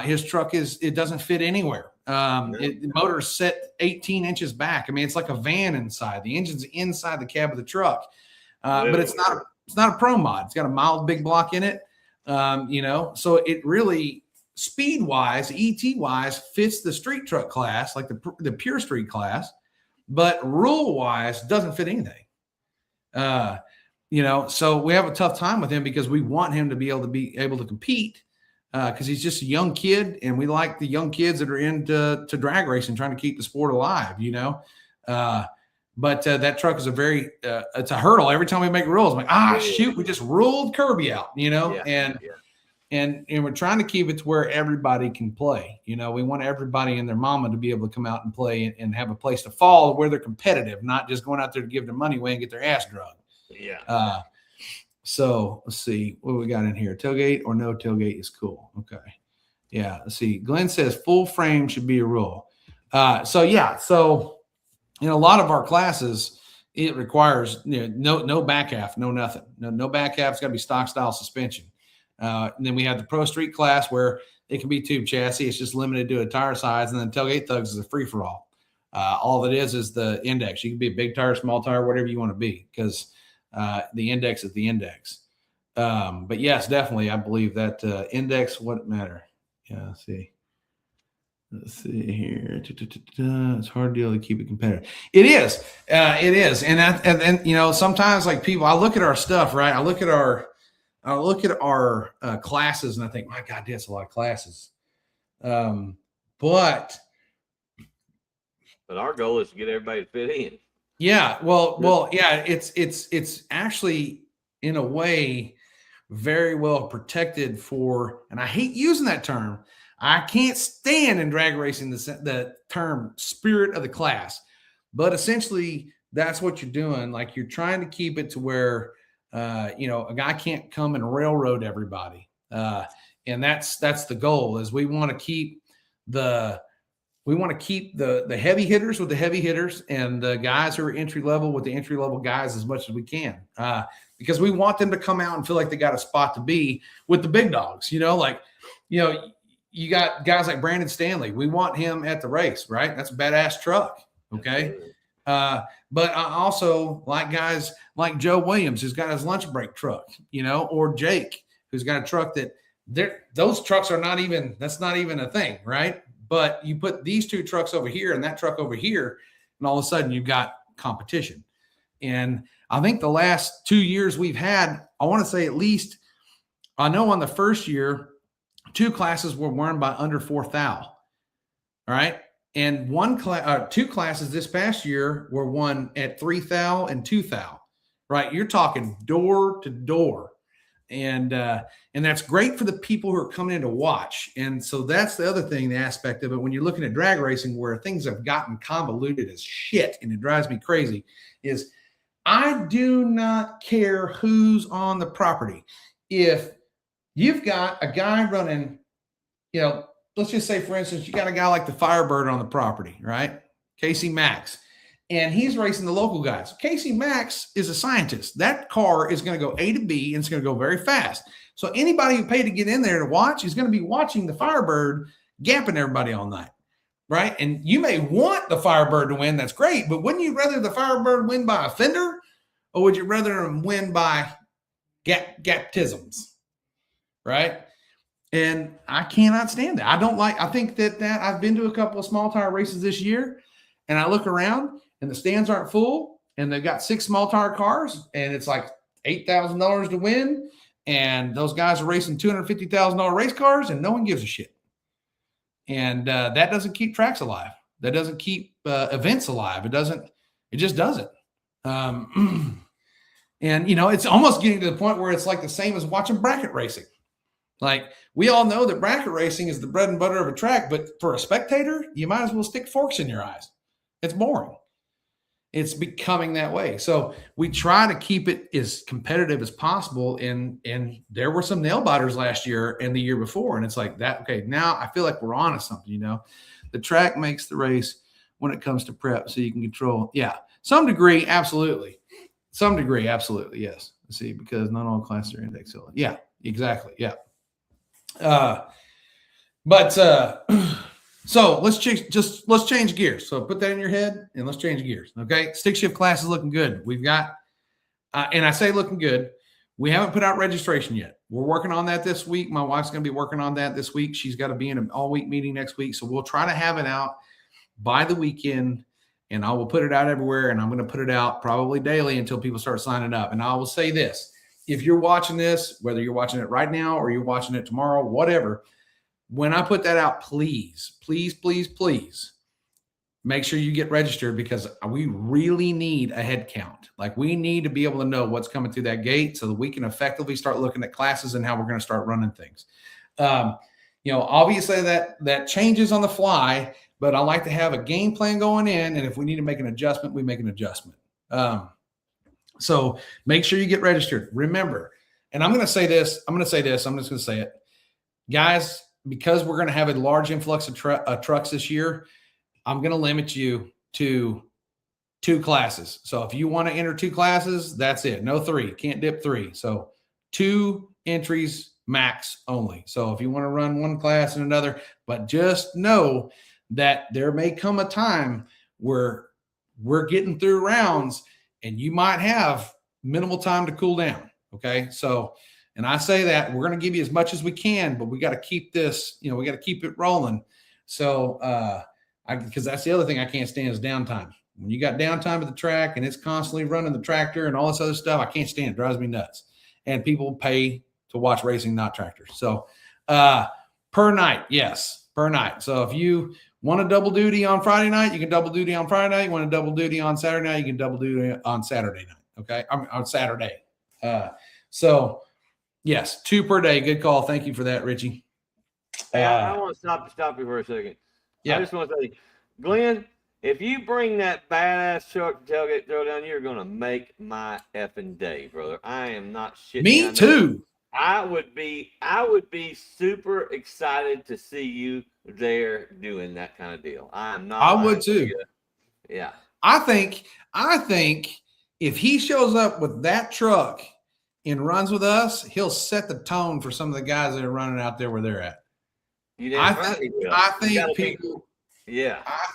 His truck it doesn't fit anywhere. The motor's set 18 inches back. I mean, it's like a van inside. The engine's inside the cab of the truck. But it's not a pro mod. It's got a mild big block in it. So it really speed-wise, ET-wise, fits the street truck class, like the pure street class. But rule-wise, doesn't fit anything. So we have a tough time with him because we want him to be able to compete because he's just a young kid, and we like the young kids that are into drag racing, trying to keep the sport alive. But that truck is it's a hurdle every time we make rules. I'm like, shoot, we just ruled Kirby out, And we're trying to keep it to where everybody can play. We want everybody and their mama to be able to come out and play and have a place to fall where they're competitive, not just going out there to give their money away and get their ass drugged. Yeah. So let's see what we got in here. Tailgate or no tailgate is cool. Okay. Yeah. Let's see. Glenn says full frame should be a rule. So a lot of our classes, it requires no back half, no nothing. No back half. It's got to be stock style suspension. And then we have the Pro Street class where it can be tube chassis. It's just limited to a tire size. And then Tailgate Thugs is a free for all. All it is the index. You can be a big tire, small tire, whatever you want to be, because the index is the index. But yes, definitely, I believe that index wouldn't matter. Yeah, let's see. Let's see here. It's hard deal to keep it competitive. It is. It is. And you know, sometimes like people, I look at our stuff, right? I look at our classes and I think, my God, that's a lot of classes. But our goal is to get everybody to fit in. Yeah. Well, yeah, it's actually in a way very well protected for, and I hate using that term. I can't stand in drag racing the term spirit of the class, but essentially that's what you're doing. Like you're trying to keep it to where, you know, a guy can't come and railroad everybody. And that's the goal is we want to keep the heavy hitters with the heavy hitters and the guys who are entry level with the entry level guys as much as we can. Because we want them to come out and feel like they got a spot to be with the big dogs, you know, like, you know, you got guys like Brandon Stanley. We want him at the race, right? That's a badass truck. Okay. But I also like guys like Joe Williams, who's got his lunch break truck, you know, or Jake, who's got a truck that those trucks are that's not even a thing, right? But you put these two trucks over here and that truck over here, and all of a sudden you've got competition. And I think the last 2 years we've had, I want to say at least, I know on the first year, 2 classes were won by under 4 thou. All right. And 2 classes this past year were won at 3 thou and 2 thou. Right. You're talking door to door. And that's great for the people who are coming in to watch. And so that's the other thing, the aspect of it. When you're looking at drag racing where things have gotten convoluted as shit, and it drives me crazy, is I do not care who's on the property. If you've got a guy running, you know, let's just say, for instance, you got a guy like the Firebird on the property, right? Casey Max. And he's racing the local guys. Casey Max is a scientist. That car is going to go A to B, and it's going to go very fast. So anybody who paid to get in there to watch is going to be watching the Firebird gapping everybody all night, right? And you may want the Firebird to win. That's great. But wouldn't you rather the Firebird win by a fender, or would you rather him win by gaptisms, right? And I cannot stand that. I think that I've been to a couple of small tire races this year, and I look around and the stands aren't full, and they've got 6 small tire cars, and it's like $8,000 to win, and those guys are racing $250,000 race cars, and no one gives a shit. And that doesn't keep tracks alive. That doesn't keep events alive. It just doesn't. And you know, it's almost getting to the point where it's like the same as watching bracket racing. Like, we all know that bracket racing is the bread and butter of a track, but for a spectator, you might as well stick forks in your eyes. It's boring. It's becoming that way. So we try to keep it as competitive as possible. And there were some nail biters last year and the year before. And it's like that. Okay, now I feel like we're on to something, you know. The track makes the race when it comes to prep, so you can control. Yeah, some degree, absolutely. Some degree, absolutely, yes. See, because not all classes are index. Yeah, exactly. Yeah. So let's change gears. So put that in your head and let's change gears. Okay. Stick shift class is looking good. We've got, and I say looking good, we haven't put out registration yet. We're working on that this week. My wife's going to be working on that this week. She's got to be in an all week meeting next week. So we'll try to have it out by the weekend, and I will put it out everywhere. And I'm going to put it out probably daily until people start signing up. And I will say this, if you're watching this, whether you're watching it right now or you're watching it tomorrow, whatever, when I put that out, please make sure you get registered, because we really need a head count. Like, we need to be able to know what's coming through that gate so that we can effectively start looking at classes and how we're going to start running things. You know, obviously that changes on the fly, but I like to have a game plan going in. And if we need to make an adjustment, we make an adjustment. So make sure you get registered. Remember, and I'm just going to say it, guys, because we're going to have a large influx of trucks this year, I'm going to limit you to 2 classes. So if you want to enter 2 classes, that's it. No 3. Can't dip 3. So 2 entries max only. So if you want to run one class and another, but just know that there may come a time where we're getting through rounds and you might have minimal time to cool down. Okay. So, and I say that we're going to give you as much as we can, but we got to keep this, you know, we got to keep it rolling. So, because that's the other thing I can't stand is downtime. When you got downtime at the track and it's constantly running the tractor and all this other stuff, I can't stand it. It drives me nuts. And people pay to watch racing, not tractors. So, per night, yes, per night. So if you want a double duty on Friday night, you can double duty on Friday night. You want a double duty on Saturday night, you can double duty on Saturday night. Okay, on Saturday. So yes, 2 per day. Good call. Thank you for that, Richie. I want to stop you for a second. Yeah. I just want to say, Glenn, if you bring that badass truck to Tailgate Throwdown, you're gonna make my effing day, brother. I am not shitting. Me too. I would be super excited to see you there doing that kind of deal. I would too. Yeah. I think if he shows up with that truck and runs with us, he'll set the tone for some of the guys that are running out there where they're at. I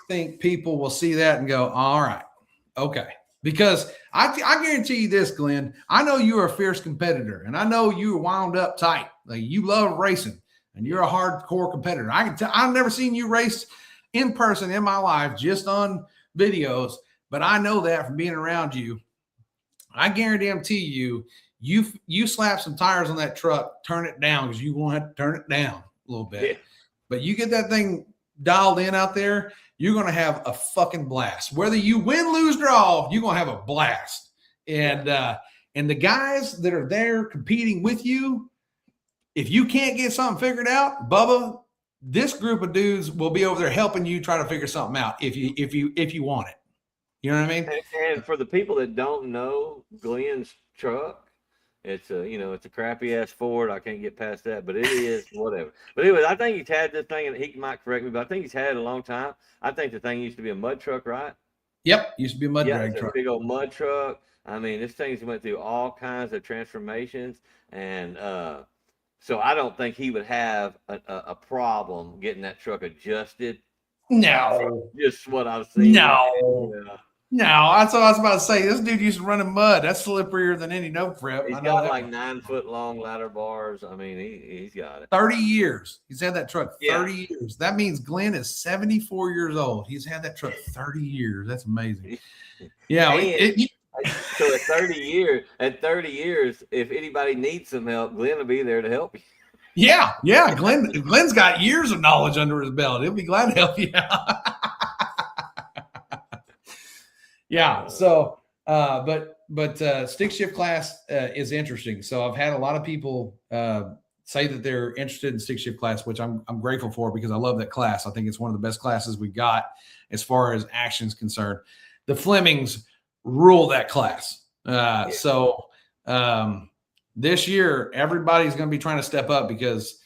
think people will see that and go, all right, okay. Because I guarantee you this, Glenn, I know you're a fierce competitor and I know you're wound up tight. Like you love racing and you're a hardcore competitor. I've never seen you race in person in my life, just on videos, but I know that from being around you. I guarantee you slap some tires on that truck, turn it down because you want to turn it down a little bit. Yeah. But you get that thing dialed in out there, you're going to have a fucking blast. Whether you win, lose, draw, you're going to have a blast. And the guys that are there competing with you, if you can't get something figured out, Bubba, this group of dudes will be over there helping you try to figure something out if you want it. You know what I mean? And for the people that don't know Glenn's truck, it's a crappy ass Ford. I can't get past that, but it is whatever. But anyways, I think he's had this thing, and he might correct me, but I think he's had it a long time. I think the thing used to be a mud truck, right? Yep, used to be a mud drag truck. A big old mud truck. I mean, this thing's went through all kinds of transformations, and so I don't think he would have a problem getting that truck adjusted. No, just what I've seen. No. Yeah. No, that's what I was about to say. This dude used to run in mud. That's slipperier than any no prep. He's got like 9-foot long ladder bars. I mean, he's got it. 30 years. He's had that truck 30 years. That means Glenn is 74 years old. He's had that truck 30 years. That's amazing. Yeah. So at 30 years, if anybody needs some help, Glenn will be there to help you. Yeah. Glenn's got years of knowledge under his belt. He'll be glad to help you out. Yeah. So, but stick shift class is interesting. So I've had a lot of people say that they're interested in stick shift class, which I'm grateful for because I love that class. I think it's one of the best classes we got as far as action's concerned. The Flemings rule that class. So this year, everybody's going to be trying to step up because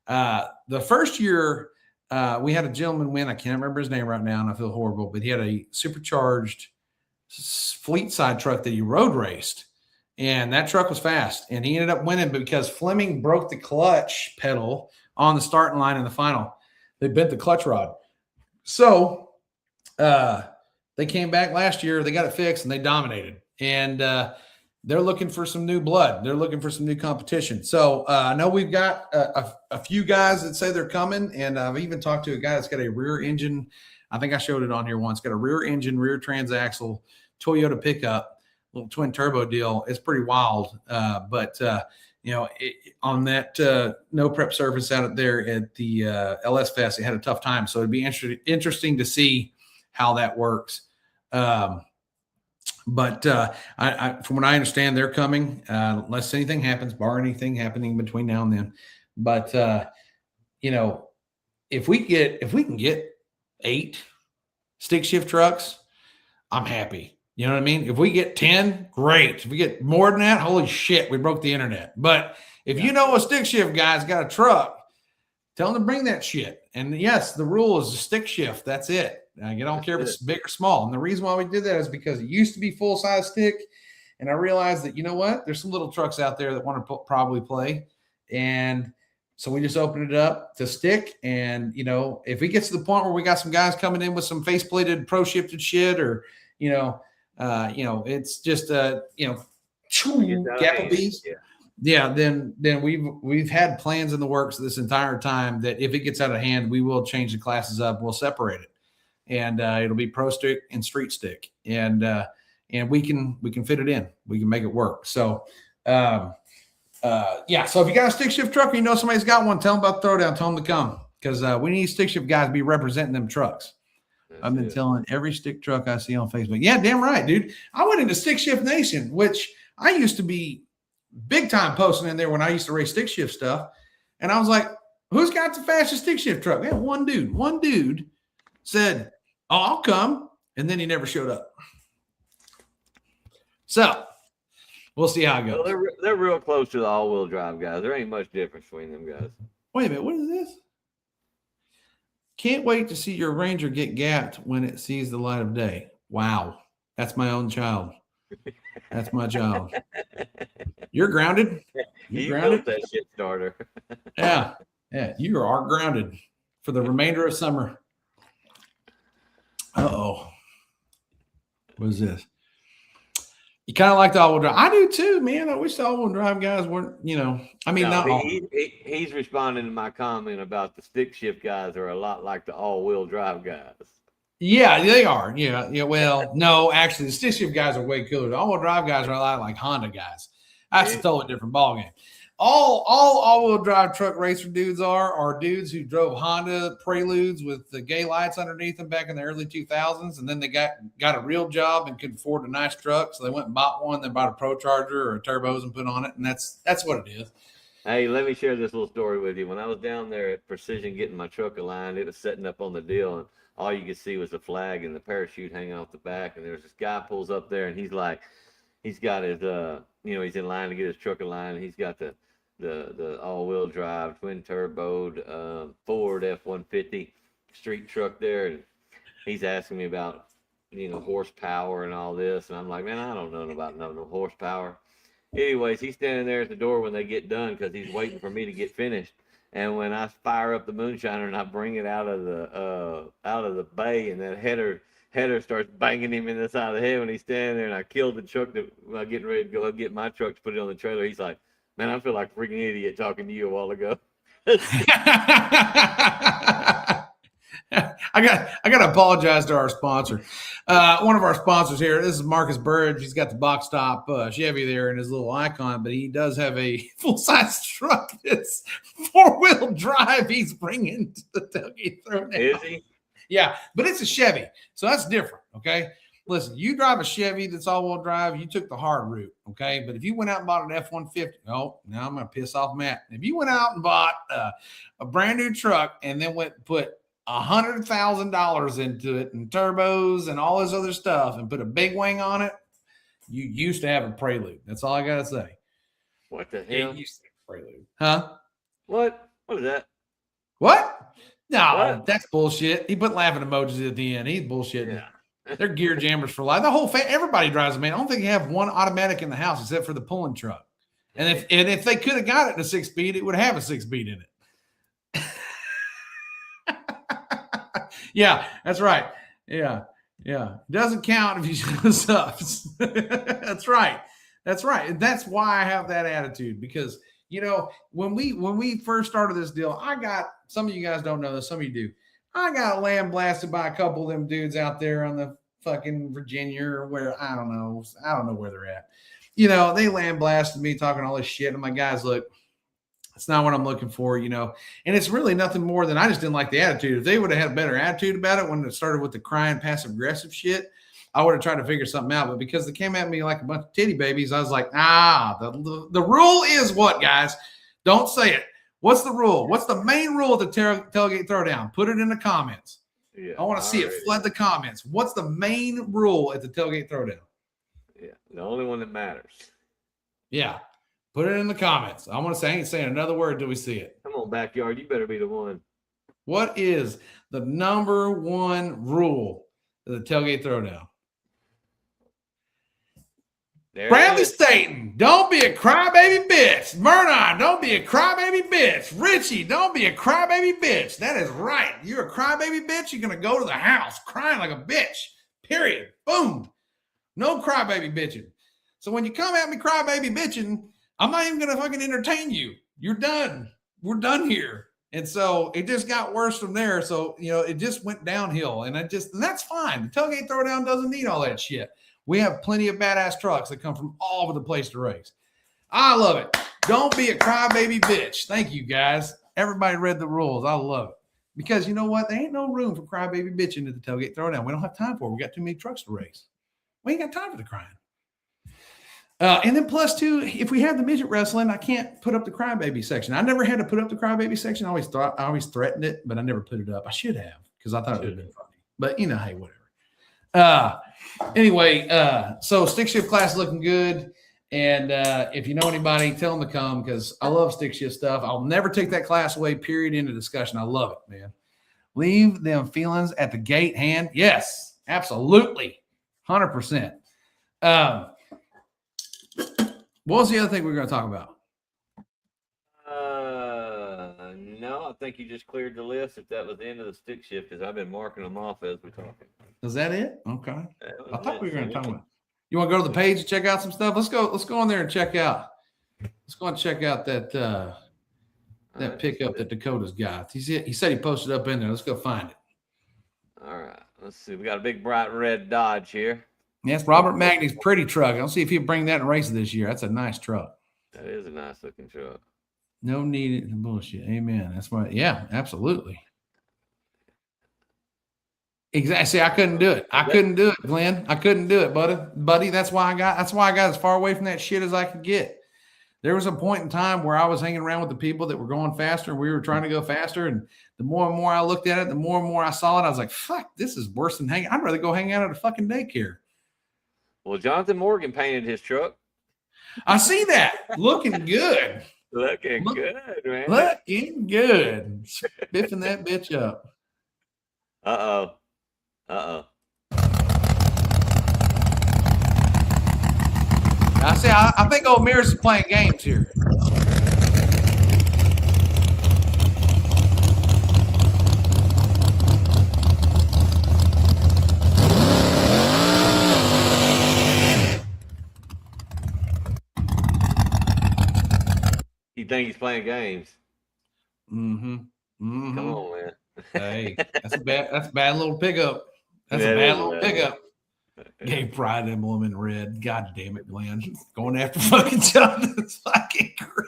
the first year we had a gentleman win. I can't remember his name right now, and I feel horrible, but he had a supercharged fleet side truck that he road raced, and that truck was fast, and he ended up winning because Fleming broke the clutch pedal on the starting line in the final. They bent the clutch rod. So they came back last year, they got it fixed, and they dominated. And they're looking for some new blood. They're looking for some new competition. So I know we've got a few guys that say they're coming, and I've even talked to a guy that's got a rear engine. I think I showed it on here once. Got a rear engine, rear transaxle, Toyota pickup, little twin turbo deal. It's pretty wild. But on that no prep surface out there at the LS Fest, it had a tough time. So it'd be interesting to see how that works. But I from what I understand, they're coming unless anything happens, bar anything happening between now and then. But if we can get 8 stick shift trucks, I'm happy. You know what I mean? If we get 10, great. If we get more than that, holy shit, we broke the internet. But if you know a stick shift guy's got a truck, tell them to bring that shit. And yes, the rule is a stick shift. That's it. You don't care if it's big or small. And the reason why we did that is because it used to be full-size stick. And I realized that, you know what? There's some little trucks out there that want to probably play. And so we just opened it up to stick. And, if we get to the point where we got some guys coming in with some face-plated pro-shifted shit or, it's just, Applebee's. then we've had plans in the works this entire time that if it gets out of hand, we will change the classes up. We'll separate it, and it'll be pro stick and street stick, and we can fit it in. We can make it work. So, so if you got a stick shift truck or you know somebody's got one, tell them about Throwdown. Tell them to come because we need stick shift guys to be representing them trucks. I've been telling every stick truck I see on Facebook. Yeah, damn right, dude. I went into Stick Shift Nation, which I used to be big time posting in there when I used to race stick shift stuff. And I was like, who's got the fastest stick shift truck? Man, one dude said, oh, I'll come. And then he never showed up. So we'll see how it goes. Well, they're real close to the all-wheel drive guys. There ain't much difference between them guys. Wait a minute. What is this? Can't wait to see your Ranger get gapped when it sees the light of day. Wow. That's my own child. That's my child. You're grounded. You grounded that shit starter. Yeah. You are grounded for the remainder of summer. Uh-oh. What is this? You kind of like the all-wheel drive. I do too, man. I wish the all-wheel drive guys weren't, He's responding to my comment about the stick shift guys are a lot like the all-wheel drive guys. Yeah, they are. Yeah. Well, no, actually, the stick shift guys are way cooler. The all-wheel drive guys are a lot like Honda guys. That's a totally different ballgame. All all-wheel drive truck racer dudes are dudes who drove Honda Preludes with the gay lights underneath them back in the early 2000s, and then they got a real job and could afford a nice truck, so they went and bought one, then bought a Pro Charger or a turbos and put on it, and that's what it is. Hey, let me share this little story with you. When I was down there at Precision getting my truck aligned, it was setting up on the deal, and all you could see was the flag and the parachute hanging off the back, and there's this guy pulls up there, and he's got his he's in line to get his truck aligned, and he's got the all-wheel drive twin turboed Ford F-150 street truck there, and he's asking me about horsepower and all this, and I'm like, man, I don't know about no horsepower. Anyways, he's standing there at the door when they get done because he's waiting for me to get finished. And when I fire up the moonshiner and I bring it out of the bay, and that header starts banging him in the side of the head when he's standing there, and I killed the truck that I'm getting ready to go get my truck to put it on the trailer. He's like, man, I feel like a freaking idiot talking to you a while ago. I got to apologize to our sponsor. One of our sponsors here, this is Marcus Burridge. He's got the box top Chevy there in his little icon, but he does have a full-size truck that's four-wheel drive he's bringing to the Tailgate Throwdown. Is he? Yeah, but it's a Chevy, so that's different, okay? Listen, you drive a Chevy that's all-wheel drive, you took the hard route, okay? But if you went out and bought an F-150, now I'm going to piss off Matt. If you went out and bought a brand-new truck and then went and put $100,000 into it and turbos and all this other stuff and put a big wing on it, you used to have a Prelude. That's all I got to say. What the hell? It used to have a Prelude. Huh? What is that? What? No, that's bullshit. He put laughing emojis at the end. He's bullshitting. Yeah. They're gear jammers for life. The whole everybody drives them, man. I don't think you have one automatic in the house except for the pulling truck. And if they could have got it in a 6-speed, it would have a 6-speed in it. Yeah, that's right. Yeah. Doesn't count if you show subs. That's right. And that's why I have that attitude, because when we first started this deal, I got, some of you guys don't know this, some of you do. I got lamb blasted by a couple of them dudes out there on the fucking Virginia or where, I don't know where they're at. They lamb blasted me talking all this shit. And my guys, look, it's not what I'm looking for, and it's really nothing more than I just didn't like the attitude. If they would have had a better attitude about it when it started with the crying passive aggressive shit, I would have tried to figure something out. But because they came at me like a bunch of titty babies, I was like, the rule is what, guys? Don't say it. What's the rule? What's the main rule of the Tailgate Throwdown? Put it in the comments. Yeah, I want to see it. Flood the comments. What's the main rule at the Tailgate Throwdown? Yeah, the only one that matters. Yeah. Put it in the comments. I want to say, I ain't saying another word till we see it. Come on, backyard. You better be the one. What is the number one rule of the Tailgate Throwdown? Bradley Staten, don't be a crybaby bitch. Vernon, don't be a crybaby bitch. Richie, don't be a crybaby bitch. That is right. You're a crybaby bitch. You're going to go to the house crying like a bitch. Period. Boom. No crybaby bitching. So when you come at me crybaby bitching, I'm not even going to fucking entertain you. You're done. We're done here. And so it just got worse from there. So, it just went downhill. And and that's fine. The Tailgate Throwdown doesn't need all that shit. We have plenty of badass trucks that come from all over the place to race. I love it. Don't be a crybaby bitch. Thank you, guys. Everybody read the rules. I love it. Because you know what? There ain't no room for crybaby bitching at the Tailgate Throwdown. We don't have time for it. We got too many trucks to race. We ain't got time for the crying. And then plus two, if we have the midget wrestling, I can't put up the crybaby section. I never had to put up the crybaby section. I always threatened it, but I never put it up. I should have because I thought it would have been funny. But hey, whatever. Anyway, so stick shift class is looking good. And if you know anybody, tell them to come because I love stick shift stuff. I'll never take that class away, period, into discussion. I love it, man. Leave them feelings at the gate hand. Yes, absolutely. 100%. What was the other thing we were going to talk about? No, I think you just cleared the list if that was the end of the stick shift because I've been marking them off as we're talking. Is that it? Okay. I thought we were going to talk about. You want to go to the page and check out some stuff? Let's go on there and check out. Let's go and check out that pickup that Dakota's got. He said he posted up in there. Let's go find it. All right. Let's see. We got a big bright red Dodge here. Yes, Robert Magny's pretty truck. I'll see if he'll bring that in races this year. That's a nice truck. That is a nice looking truck. No need in bullshit. Amen. That's why. Yeah, absolutely. Exactly. See, I couldn't do it. I couldn't do it, Glenn. I couldn't do it, buddy. That's why I got as far away from that shit as I could get. There was a point in time where I was hanging around with the people that were going faster and we were trying to go faster. And the more and more I looked at it, the more and more I saw it, I was like, fuck, this is worse than hanging. I'd rather go hang out at a fucking daycare. Well, Jonathan Morgan painted his truck. I see that. Looking good. Looking good, man. Looking good. Spiffing that bitch up. Uh-oh. I think old Mears is playing games here. You think he's playing games? Mm-hmm. Come on, man. Hey, that's a bad little pickup. That's a bad little pickup. Gave Pride Emblem in red. God damn it, Glenn. Going after fucking Jonathan's fucking grill.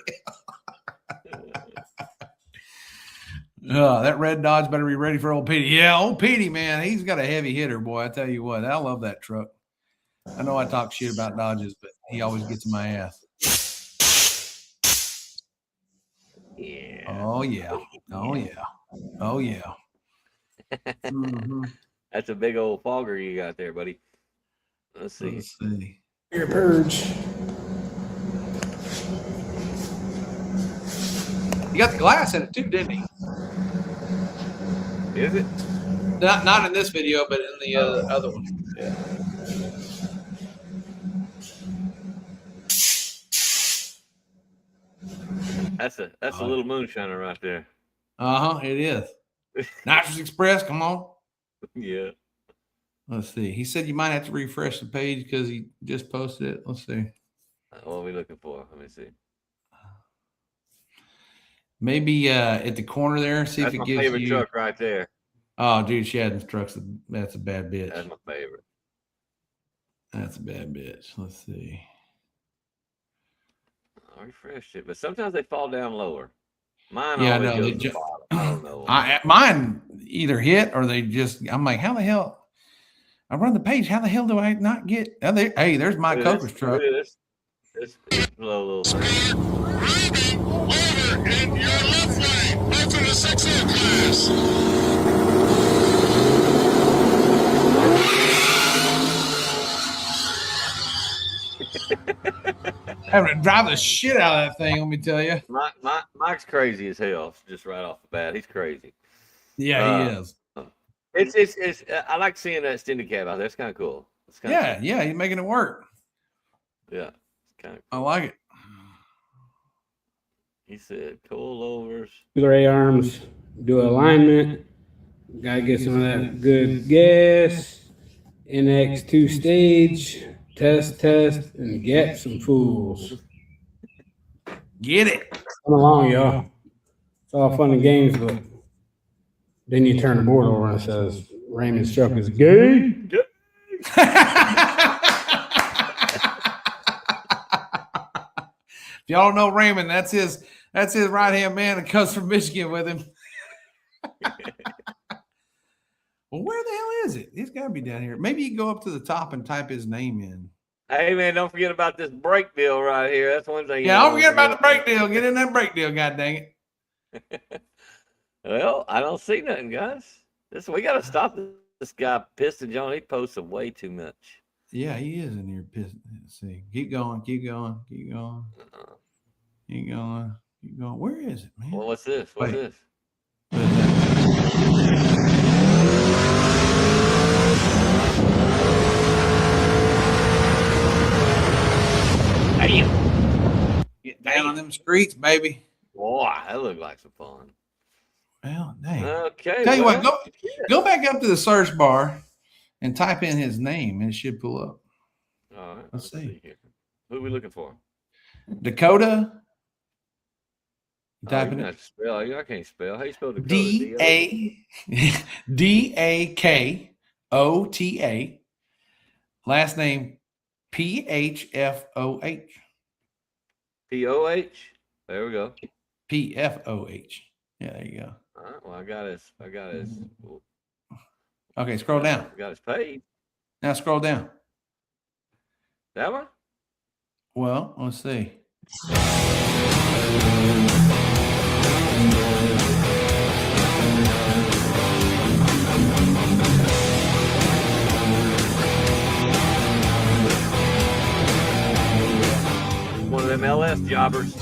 That red Dodge better be ready for old Petey. Yeah, old Petey, man. He's got a heavy hitter, boy. I tell you what. I love that truck. I know I talk shit about Dodges, but he always gets in my ass. Yeah. Oh, yeah. Oh, yeah. Oh, yeah. Mm-hmm. That's a big old fogger you got there, buddy. Let's see. Your purge. He got the glass in it too, didn't he? Is it? Not in this video, but in the other one. Yeah. That's a little moonshiner right there. It is. Nitrous Express, come on. Yeah. Let's see. He said you might have to refresh the page because he just posted it. Let's see. What are we looking for? Let me see. Maybe at the corner there. See That's if it my gives favorite you. truck right there. Oh, dude, Shadden's truck's that's a bad bitch. That's my favorite. That's a bad bitch. Let's see. I refreshed it, but sometimes they fall down lower. Mine Yeah, always no, goes to the bottom. I don't know. Mine either hit or they just. I'm like, how the hell? I run the page. How the hell do I not get? Hey, there's my Coker's truck. This slow little thing. Over in your left lane, open the 6A class. Having to drive the shit out of that thing, let me tell you. Mike's crazy as hell, just right off the bat. He's crazy. Yeah, he is. It's I like seeing that extended cab out there. It's kind of cool. It's cool. Yeah, he's making it work. Yeah, it's kind of I cool. like it. He said coilovers. Gray arms. Do alignment. Gotta get some of that good gas. NX2 stage. Test, and get some fools. Get it. Come along, y'all. It's all fun and games, but then you turn the board over and it says Raymond's truck is gay. If y'all don't know Raymond, that's his right hand man that comes from Michigan with him. Well, where the hell is it? It's got to be down here. Maybe you can go up to the top and type his name in. Hey, man, don't forget about this brake deal right here. That's one thing. Yeah, don't forget about the brake deal. Get in that brake deal, god dang it. Well, I don't see nothing, guys. We got to stop this guy, Piston John. He posts way too much. Yeah, he is in here. Let's see. Keep going. Keep going. Keep going. Keep going. Keep going. Where is it, man? Well, what's this? What's this? What is that? Damn. Get down on them streets, baby. Boy, that looked like some fun. Well, dang. Okay. Tell you what, go back up to the search bar and type in his name, and it should pull up. All right. Let's see. Here. Who are we looking for? Dakota. Typing I it. can't spell. How you spell Dakota? Dakota. Last name Phfoh. P-O-H? There we go. Pfoh. Yeah, there you go. All right. Well, I got his. Okay, scroll down. I got his page. Now scroll down. That one? Well, let's see. One of them LS jobbers.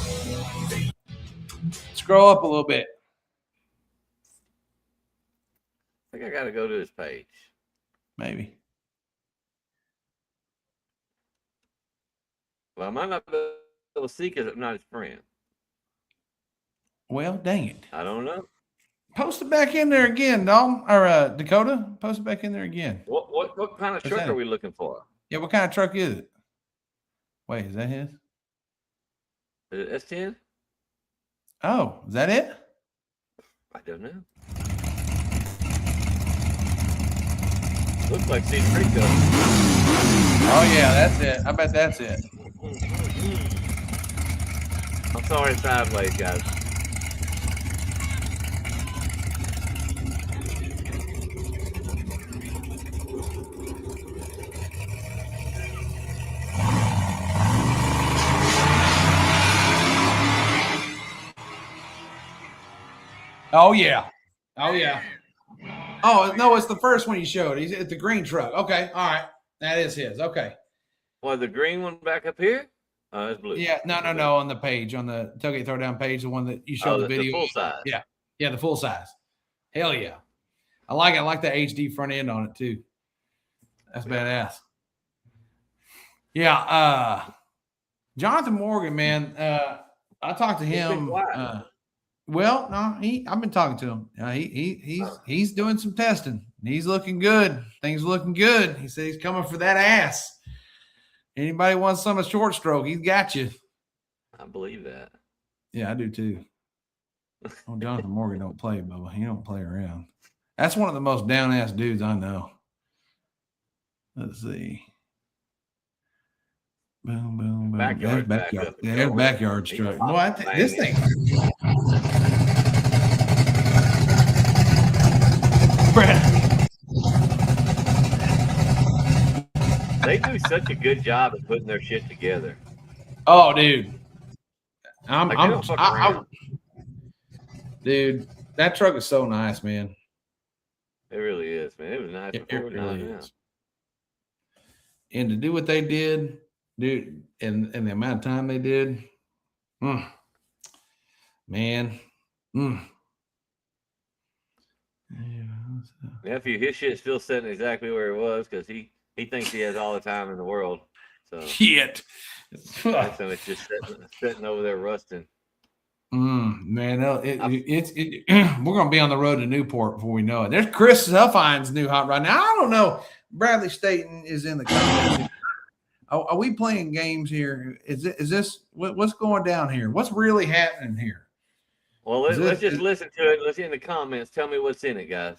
Scroll up a little bit. I think I got to go to his page. Maybe. Well, I might not be able to see because I'm not his friend. Well, dang it. I don't know. Post it back in there again, Dom, or Dakota. Post it back in there again. What kind of truck are we looking for? Yeah, what kind of truck is it? Wait, is that his? Is it S10? Oh, is that it? I don't know. Looks like Cedar Creek though. Oh yeah, that's it. I bet that's it. I'm sorry, sideways, guys. Oh yeah. Oh yeah. Oh no, it's the first one you showed. He's at the green truck. Okay, all right. That is his. Okay. Well, the green one back up here? It's blue. Yeah, no. On the page, on the Tailgate Throwdown page, the one that you showed the video. The full size. Yeah, the full size. Hell yeah. I like it. I like the HD front end on it too. That's badass. Yeah, Jonathan Morgan, man. I talked to him. Well, no, I've been talking to him. He's doing some testing. He's looking good. Things looking good. He said he's coming for that ass. Anybody wants some of short stroke, he's got you. I believe that. Yeah, I do too. Oh, Jonathan Morgan don't play, Bubba. He don't play around. That's one of the most down ass dudes I know. Let's see. Boom, boom, boom. Backyard. There's backyard struck. No, I think this thing. They do such a good job at putting their shit together. Oh, dude. Dude, that truck is so nice, man. It really is, man. It was nice. It really is. And to do what they did, dude, and the amount of time they did, man. Nephew, his shit's still sitting exactly where it was because he thinks he has all the time in the world. So shit. So it's just sitting over there rusting. Man, we're gonna be on the road to Newport before we know it. There's Chris Huffine's new hot rod. Now I don't know. Bradley Staten is in the comments. Are we playing games here? Is this what's going down here? What's really happening here? Well, let's just listen to it. Let's see in the comments. Tell me what's in it, guys.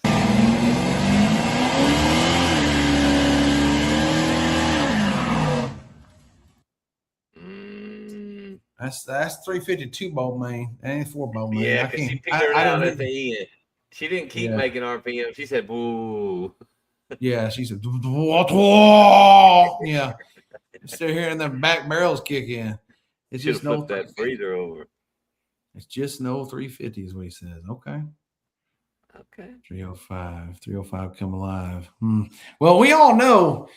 That's 352 bolt main. That ain't 4 bolt main. Yeah, because she petered out at the end. She didn't keep making RPM. She said, "Boo." Yeah, she said, yeah. Still hearing the back barrels kick in. It's just no that breather over. It's just no 350 is what he says. Okay. 305 come alive. Well, we all know.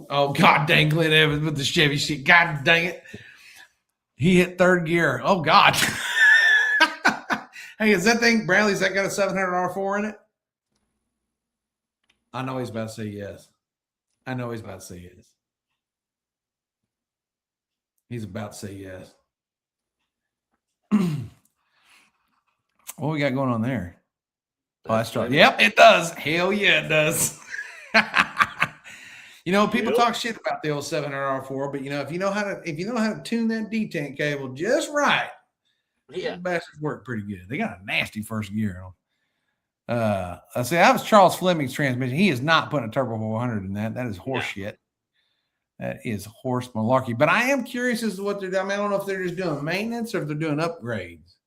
Oh, God dang, Glenn Evans with the Chevy shit. God dang it. He hit third gear. Oh, God. Hey, is that thing, Bradley's that got a 700 R4 in it? I know he's about to say yes. He's about to say yes. What we got going on there? Oh, that's right. Yep, it does. Hell yeah, it does. People talk shit about the old 700 R4, but if you know how to tune that detank cable just right, the bastards work pretty good. They got a nasty first gear on. I say that was Charles Fleming's transmission. He is not putting a turbo 400 in that. That is horse shit. That is horse malarkey. But I am curious as to what they're doing. I mean, I don't know if they're just doing maintenance or if they're doing upgrades.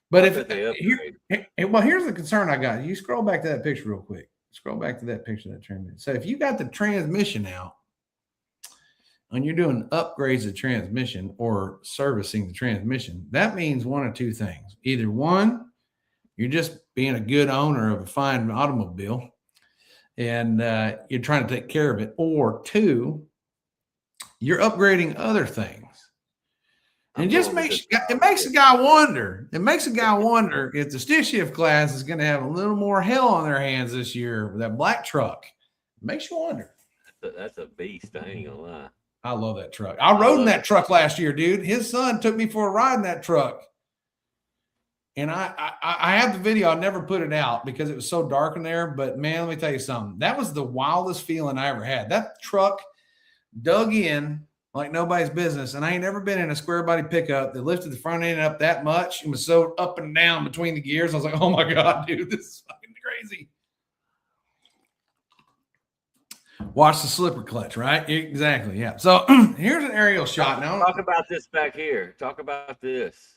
But here's the concern I got. You scroll back to that picture real quick. Scroll back to that picture of that transmission. So if you got the transmission out and you're doing upgrades of transmission or servicing the transmission, that means one of two things. Either one, you're just being a good owner of a fine automobile and you're trying to take care of it. Or two, you're upgrading other things. And it just makes a guy wonder. It makes a guy wonder if the stick shift class is going to have a little more hell on their hands this year with that black truck. It makes you wonder. That's a beast. I ain't gonna lie. I love that truck. I rode in that truck last year, dude. His son took me for a ride in that truck. And I have the video. I never put it out because it was so dark in there. But, man, let me tell you something. That was the wildest feeling I ever had. That truck dug in like nobody's business. And I ain't never been in a square body pickup that lifted the front end up that much and was so up and down between the gears. I was like, oh, my God, dude, this is fucking crazy. Watch the slipper clutch, right? Exactly, yeah. So here's an aerial shot. Now talk about this back here. Talk about this.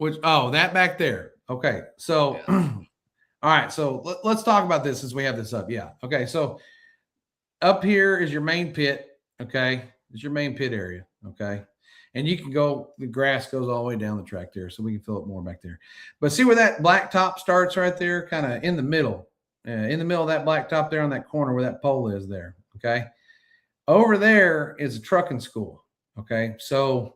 That back there. Okay, so all right, so let's talk about this as we have this up. Yeah, okay, so up here is your main pit. Okay, it's your main pit area. Okay, and you can go. The grass goes all the way down the track there, so we can fill up more back there. But see where that black top starts right there, kind of in the middle. In the middle of that black top there on that corner where that pole is there. Okay. Over there is a trucking school. Okay. So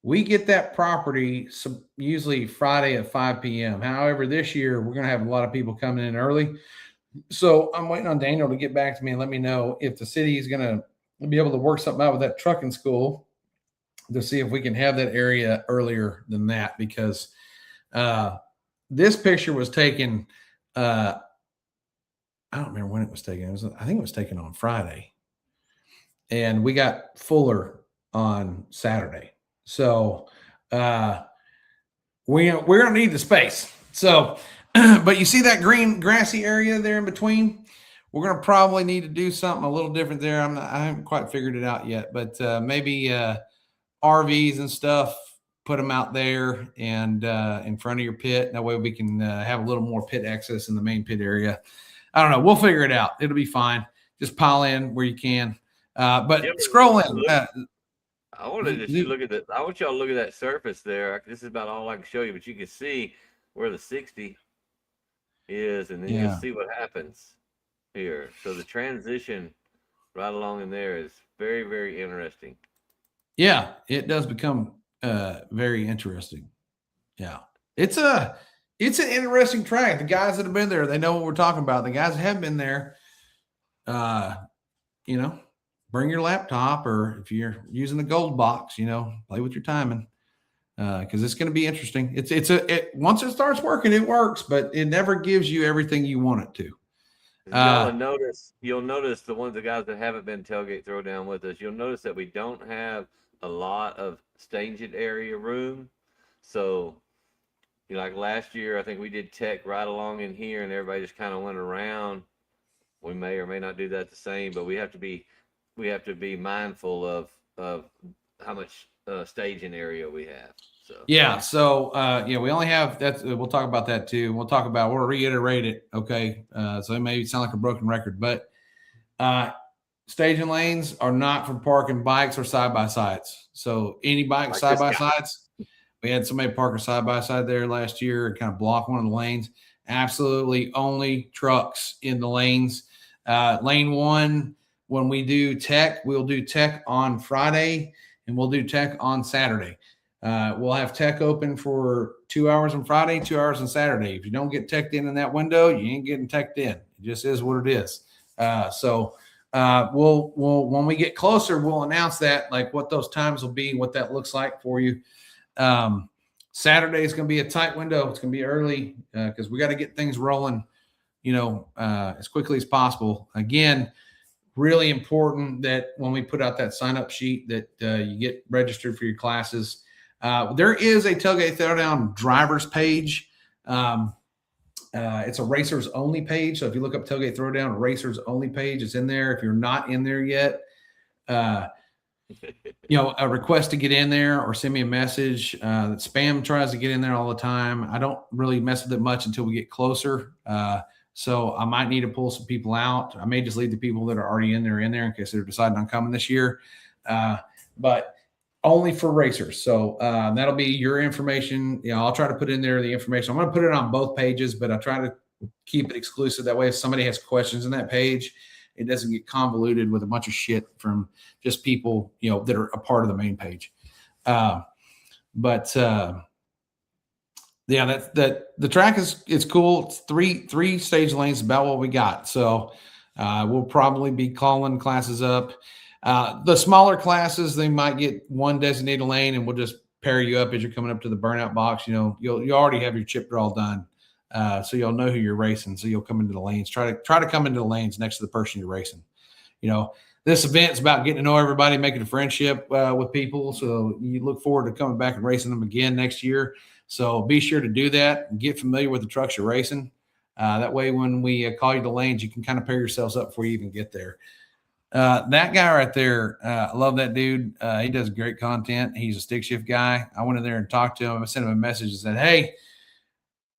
we get that property usually Friday at 5 p.m. However, this year we're going to have a lot of people coming in early. So I'm waiting on Daniel to get back to me and let me know if the city is going to be able to work something out with that trucking school to see if we can have that area earlier than that, because this picture was taken I don't remember when it was taken. I think it was taken on Friday. And we got fuller on Saturday. So we're going to need the space. So, but you see that green grassy area there in between? We're going to probably need to do something a little different there. I haven't quite figured it out yet, but maybe RVs and stuff, put them out there and in front of your pit. That way we can have a little more pit access in the main pit area. I don't know. We'll figure it out. It'll be fine. Just pile in where you can. But scroll in. I wanted to look at that. I want y'all to look at that surface there. This is about all I can show you, but you can see where the 60 is, and then you can see what happens here. So the transition right along in there is very, very interesting. Yeah, it does become very interesting. Yeah. It's an interesting track. The guys that have been there, they know what we're talking about. The guys that haven't been there, bring your laptop, or if you're using the gold box, play with your timing, because it's going to be interesting. Once it starts working, it works, but it never gives you everything you want it to. You'll notice the guys that haven't been Tailgate Throwdown with us, you'll notice that we don't have a lot of staging area room. So, like last year, I think we did tech right along in here and everybody just kind of went around. We may or may not do that the same, but we have to be mindful of how much staging area we have. So we only have that. We'll talk about that too. We'll reiterate it. Okay. So it may sound like a broken record, but staging lanes are not for parking bikes or side-by-sides. So any bike side-by-sides, we had somebody park a side-by-side there last year and kind of block one of the lanes. Absolutely only trucks in the lanes. Lane 1, when we do tech, we'll do tech on Friday and we'll do tech on Saturday. We'll have tech open for 2 hours on Friday, 2 hours on Saturday. If you don't get teched in that window, you ain't getting teched in. It just is what it is. We'll when we get closer, we'll announce that, like what those times will be, what that looks like for you. Saturday is going to be a tight window. It's going to be early because we got to get things rolling, as quickly as possible. Again, really important that when we put out that sign-up sheet that you get registered for your classes. There is a Tailgate Throwdown drivers page. It's a racers only page. So if you look up Tailgate Throwdown racers only page, it's in there. If you're not in there yet, a request to get in there or send me a message. Spam tries to get in there all the time. I don't really mess with it much until we get closer. So I might need to pull some people out. I may just leave the people that are already in there in case they're deciding on coming this year. But only for racers. So that'll be your information. I'll try to put in there the information. I'm going to put it on both pages, but I try to keep it exclusive. That way, if somebody has questions in that page, it doesn't get convoluted with a bunch of shit from just people, that are a part of the main page. The track is cool. It's three stage lanes, about what we got. So we'll probably be calling classes up. The smaller classes, they might get one designated lane, and we'll just pair you up as you're coming up to the burnout box. You already have your chip draw done, so you'll know who you're racing. So you'll come into the lanes. Try to come into the lanes next to the person you're racing. This event's about getting to know everybody, making a friendship with people. So you look forward to coming back and racing them again next year. So be sure to do that and get familiar with the trucks you're racing. That way, when we call you to lanes, you can kind of pair yourselves up before you even get there. That guy right there, I love that dude. He does great content. He's a stick shift guy. I went in there and talked to him. I sent him a message and said, hey,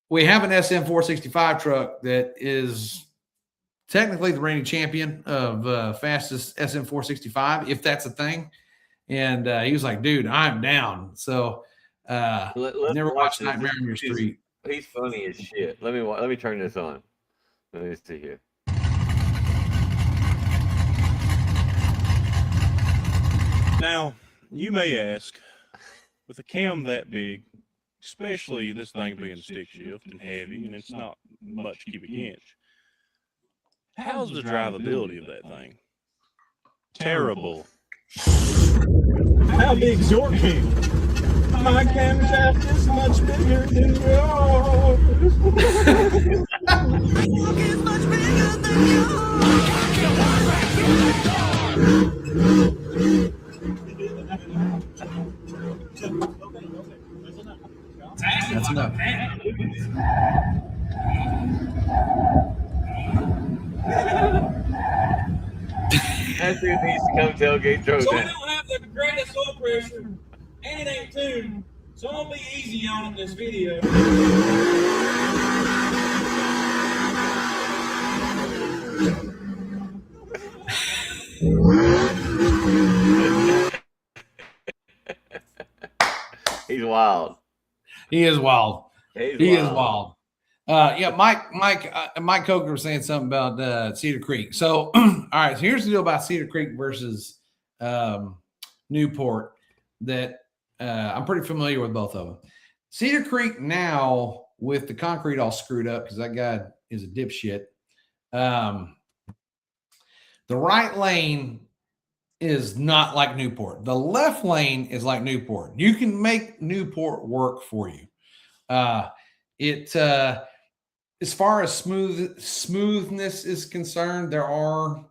we have an SM465 truck that is technically the reigning champion of fastest SM465, if that's a thing. And he was like, dude, I'm down. So never watched Nightmare on Your Street. He's funny as shit. Let me turn this on. Let me see here. Now, you may ask, with a cam that big, especially this thing being stick shift and heavy, and it's not much cubic inch, how's the drivability of that thing? Terrible. How big's your cam? My camshaft is much bigger than yours. It's much bigger than yours. That's enough. That dude needs to come Tailgate Throwdown. So I don't have the greatest oil pressure, and it ain't tuned. So I'm gonna be easy on it in this video. He's wild. He is wild. He is wild. Mike Coker was saying something about Cedar Creek. So, all right. So here's the deal about Cedar Creek versus Newport that I'm pretty familiar with both of them. Cedar Creek now, with the concrete all screwed up because that guy is a dipshit. The right lane is not like Newport. The left lane is like Newport. You can make Newport work for you. It's as far as smoothness is concerned, there are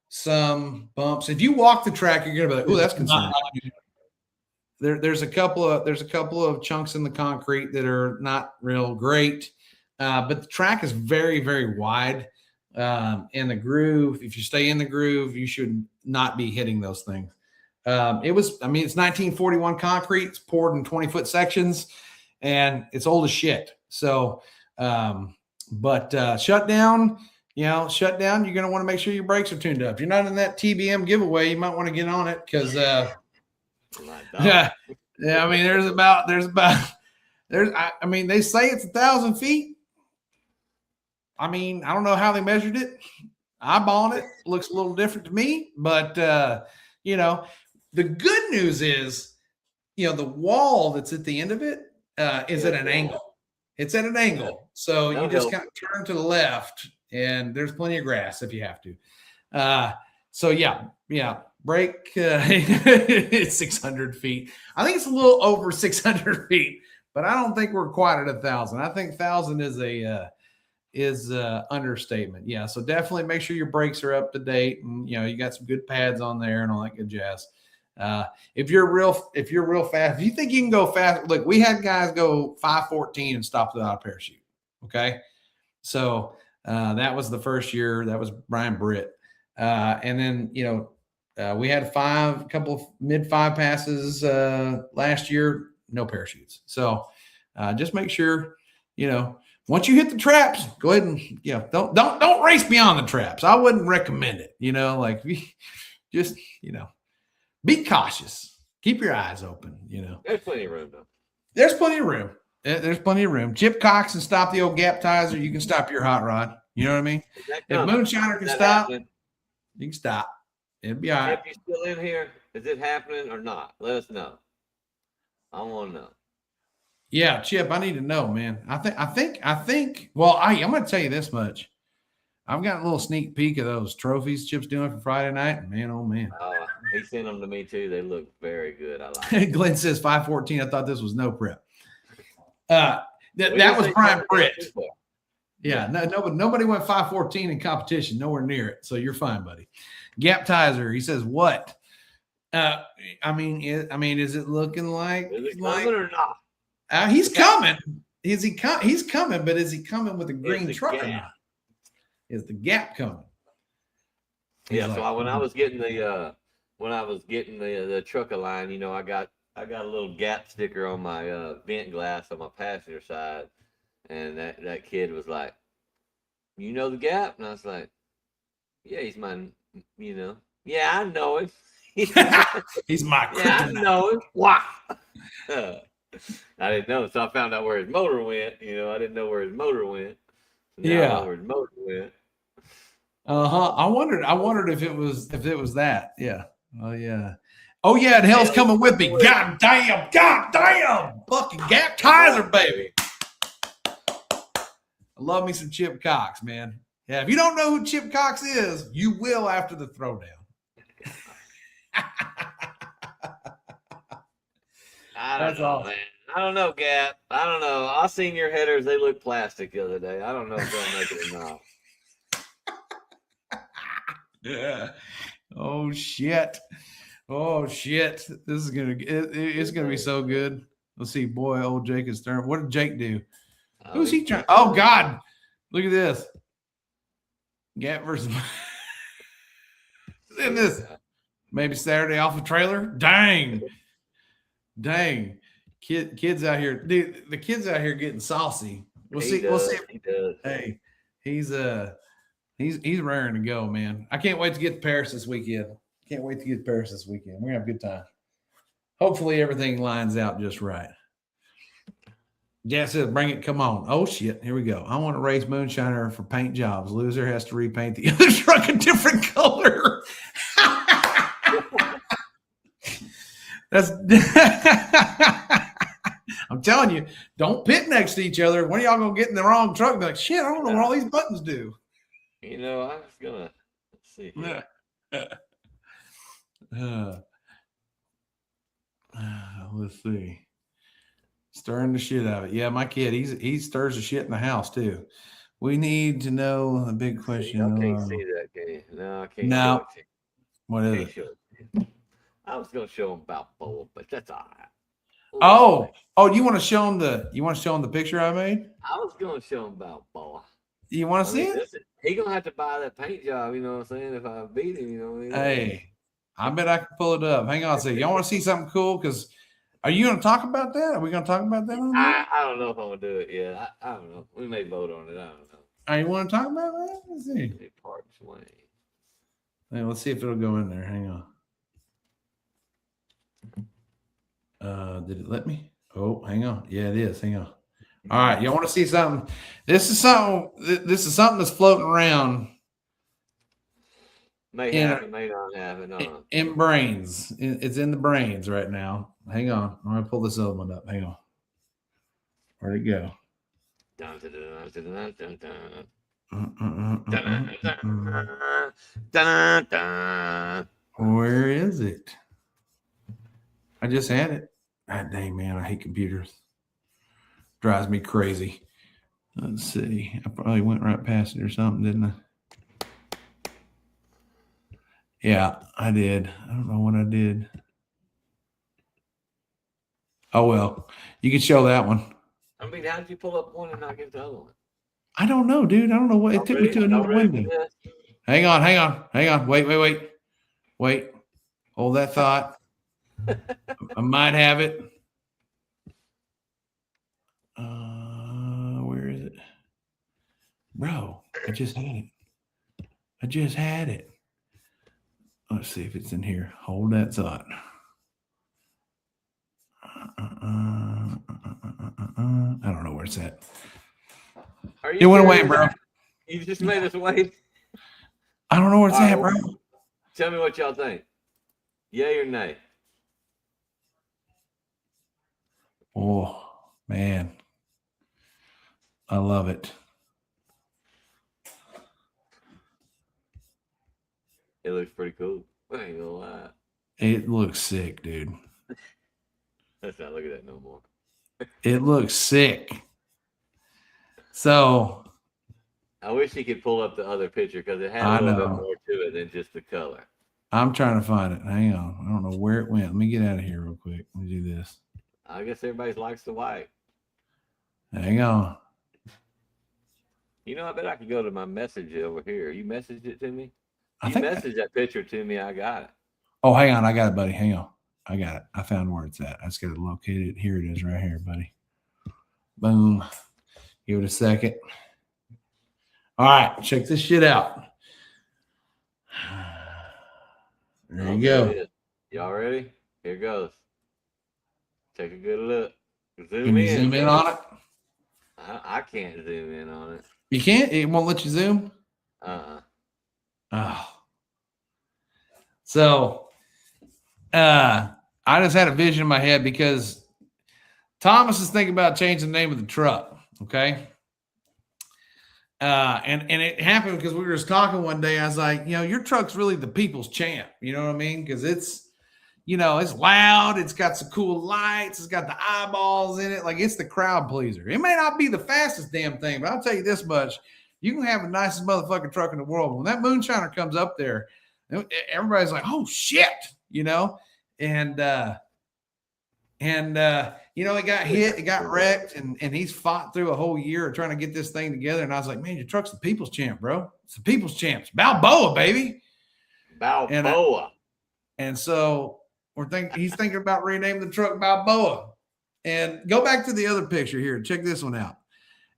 some bumps. If you walk the track, you're gonna be like, "Oh, that's concerning." There's a couple of chunks in the concrete that are not real great, but the track is very, very wide. In the groove, if you stay in the groove, you should not be hitting those things. It's 1941 concrete. It's poured in 20-foot sections, and it's old as shit. So, shut down. You're going to want to make sure your brakes are tuned up. If you're not in that TBM giveaway, you might want to get on it because, they say it's 1,000 feet. I mean, I don't know how they measured it. Eyeballing it looks a little different to me, but the good news is, the wall that's at the end of it is at an angle. It's at an angle. So you just kind of turn to the left and there's plenty of grass if you have to. Brake, it's 600 feet. I think it's a little over 600 feet, but I don't think we're quite at 1,000. I think 1,000 is a understatement. Yeah. So definitely make sure your brakes are up to date and, you got some good pads on there and all that good jazz. If you're real fast, if you think you can go fast, look, we had guys go 5:14 and stop without a parachute. Okay. So, that was the first year. That was Brian Britt. And then, we had a couple of mid-5 passes last year, no parachutes. So just make sure, once you hit the traps, go ahead and don't race beyond the traps. I wouldn't recommend it. Just be cautious. Keep your eyes open. There's plenty of room though. There's plenty of room. There's plenty of room. Chip Cox and stop the old gap tizer. You can stop your hot rod. You know what I mean? If Moonshiner can stop, you can stop. It'll be all right. If you're still in here, is it happening or not? Let us know. I want to know. Yeah, Chip, I need to know, man. I think. Well, I'm going to tell you this much. I've got a little sneak peek of those trophies Chip's doing for Friday night. And man, oh man. He sent them to me too. They look very good. I like it. Glenn says 5:14. I thought this was no prep. That was Brian Britt. Yeah, nobody went 5:14 in competition, nowhere near it. So you're fine, buddy. Gap Tizer, he says what? Is it looking like? Is it coming or not? He's coming. He's coming, but is he coming with a green truck or not? Is the gap coming? Yeah. So when I was getting the truck aligned, I got a little gap sticker on my vent glass on my passenger side, and that kid was like, the gap? And I was like, yeah, he's my, yeah, I know him. He's my kryptonite. Yeah, I know him. Wow. I didn't know, so I found out where his motor went. I didn't know where his motor went. So now I know where his motor went. I wondered if it was that. Yeah. Oh yeah. Oh yeah. And hell's coming with me. God damn. Fucking Gap Tizer, baby. I love me some Chip Cox, man. Yeah. If you don't know who Chip Cox is, you will after the throwdown. I don't know, man. I don't know, Gap. I don't know. I seen your headers. They look plastic the other day. I don't know if they'll make it or not. Yeah. Oh shit. This is it's gonna be so good. Let's see, boy, old Jake is throwing. What did Jake do? Who's he trying? Oh God. Look at this. Gap versus in this. Maybe Saturday off a trailer. Dang. Kids out here, dude. The kids out here getting saucy. We'll see. He does. Hey, he's raring to go, man. I can't wait to get to Paris this weekend. We're gonna have a good time. Hopefully everything lines out just right. Jan says, bring it. Come on. Oh shit. Here we go. I want to race Moonshiner for paint jobs. Loser has to repaint the other truck a different color. That's I'm telling you, don't pit next to each other. One of y'all gonna get in the wrong truck and be like, shit, I don't know what all these buttons do. I was gonna see. Let's see. Stirring the shit out of it. Yeah, my kid, he stirs the shit in the house too. We need to know the big question. I can't see that, can you? No, I can't. No. Show it to you. What is Can't it? show it to you. I was gonna show him about Boa, but that's all right. Oh, you want to show him the picture I made? I was gonna show him about Boa. You want to see it? Listen, he gonna have to buy that paint job. You know what I'm saying? If I beat him, you know what I mean? Hey, I bet I can pull it up. Hang on a second. Y'all want to see something cool? Because are you going to talk about that? Are we going to talk about that? I don't know if I'm gonna do it yet. I don't know. We may vote on it. I don't know. Are you want to talk about that? Let's see. Parks Lane. Hey, let's see if it'll go in there. Hang on. Did it let me? Oh, hang on. Yeah, it is. Hang on. All right, y'all want to see something? This is something that's floating around. May happen, may not happen. In brains. It's in the brains right now. Hang on. I'm going to pull this other one up. Hang on. Where'd it go? Dun, dun, dun, dun, dun, dun, dun. Where is it? I just had it. God dang, man. I hate computers. Drives me crazy. Let's see. I probably went right past it or something, didn't I? Yeah, I did. I don't know what I did. Oh, well. You can show that one. I mean, how did you pull up one and not get the other one? I don't know, dude. I don't know what. It took me to another window. Hang on. Wait. Hold that thought. I might have it. Where is it? Bro, I just had it. Let's see if it's in here. Hold that thought. I don't know where it's at. It went away, bro. You just made us wait. I don't know where it's at, bro. Tell me what y'all think. Yay or nay? Oh, man. I love it. It looks pretty cool. I ain't gonna lie. It looks sick, dude. Let's not look at that no more. It looks sick. So I wish he could pull up the other picture because it had a little bit more to it than just the color. I'm trying to find it. Hang on. I don't know where it went. Let me get out of here real quick. Let me do this. I guess everybody likes the white. Hang on. You know, I bet I could go to my message over here. You messaged it to me? You messaged that picture to me. I got it. Oh, hang on. I got it, buddy. Hang on. I got it. I found where it's at. I just got to locate it. Here it is right here, buddy. Boom. Give it a second. All right. Check this shit out. There you go. Y'all ready? Here goes. Take a good look. Can you zoom in on it? I can't zoom in on it. You can't? It won't let you zoom? Uh-uh. Oh. So I just had a vision in my head because Thomas is thinking about changing the name of the truck. Okay. And it happened because we were just talking one day. I was like, your truck's really the people's champ. You know what I mean? Because it's, it's loud. It's got some cool lights. It's got the eyeballs in it. Like, it's the crowd pleaser. It may not be the fastest damn thing, but I'll tell you this much. You can have the nicest motherfucking truck in the world. When that moonshiner comes up there, everybody's like, oh, shit, And it got hit, it got wrecked, and he's fought through a whole year of trying to get this thing together. And I was like, man, your truck's the people's champ, bro. It's the people's champ. It's Balboa, baby. Balboa. And so he's thinking about renaming the truck Balboa. And go back to the other picture here. Check this one out.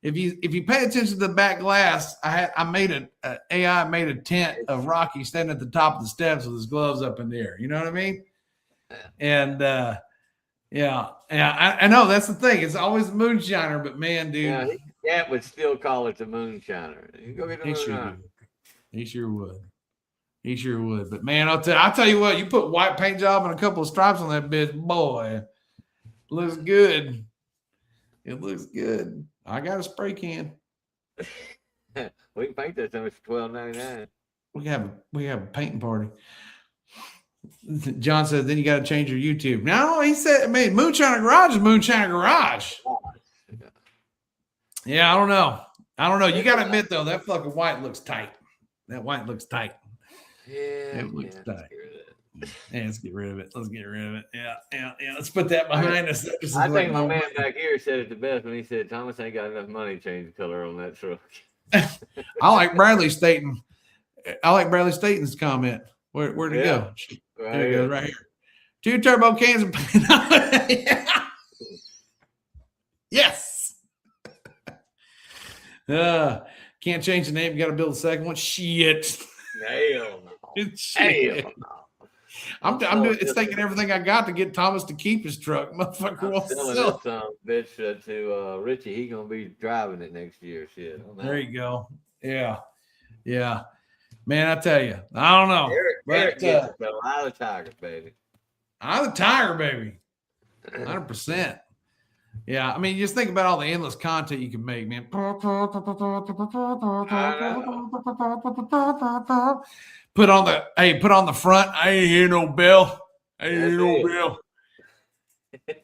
If you pay attention to the back glass, AI made a tent of Rocky standing at the top of the steps with his gloves up in the air. You know what I mean? And yeah, I know that's the thing. It's always the moonshiner, but man, dude, yeah, Cat would still call it the moonshiner. You go get the moonshiner. He sure would. But man, I'll tell you what. You put white paint job and a couple of stripes on that bitch, boy, looks good. It looks good. I got a spray can. We can paint that thing for $12.99. We have a painting party. John says, then you got to change your YouTube. No, he said, Moonshiner Garage is Moonshiner Garage. Yeah, I don't know. I don't know. You got to admit, though, that fucking white looks tight. That white looks tight. Yeah. It looks tight. Yeah, let's get rid of it. Let's get rid of it. Yeah. Let's put that behind us. I think my man back here said it the best when he said Thomas ain't got enough money to change the color on that truck. I like Bradley Staten. I like Bradley Staten's comment. Where'd it go? There it goes, right here. 2 turbo cans of Yes. Can't change the name. You got to build a second one. Shit. Hell no. Shit. Hell no. I'm doing. It's taking everything I got to get Thomas to keep his truck. Motherfucker wants to selling sell. this bitch to Richie. He gonna be driving it next year. Shit. There you go. Yeah. Man, I tell you, I don't know. Eric gets it, though. Eye of the tiger, baby. Eye of the tiger, baby. 100%. Yeah, I mean, just think about all the endless content you can make, man. Put on the front. I ain't hear no bell. I ain't hear no bell.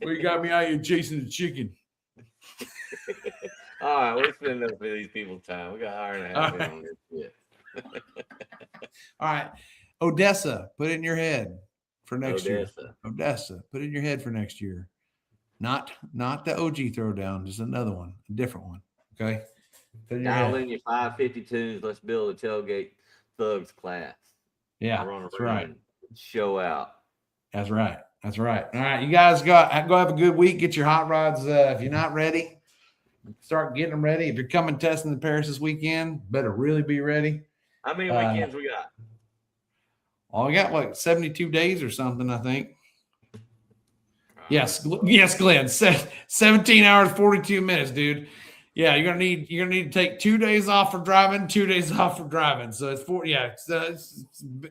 Well, you got me out here chasing the chicken. All right, we're spending up for these people's time. We got an hour and a half in on this shit. All right, Odessa, put it in your head for next year. Odessa, put it in your head for next year. Not the OG throwdown, just another one, a different one. Okay. Dial in your 552s. Let's build a tailgate thugs class. Yeah, that's right. Show out. That's right. All right, you guys go have a good week. Get your hot rods. If you're not ready, start getting them ready. If you're coming testing the Paris this weekend, better really be ready. How many weekends we got? Oh, we got like 72 days or something, I think. Yes, Glenn. 17 hours, 42 minutes, dude. Yeah, you're gonna need to take 2 days off for driving, 2 days off for driving. So it's 4. Yeah,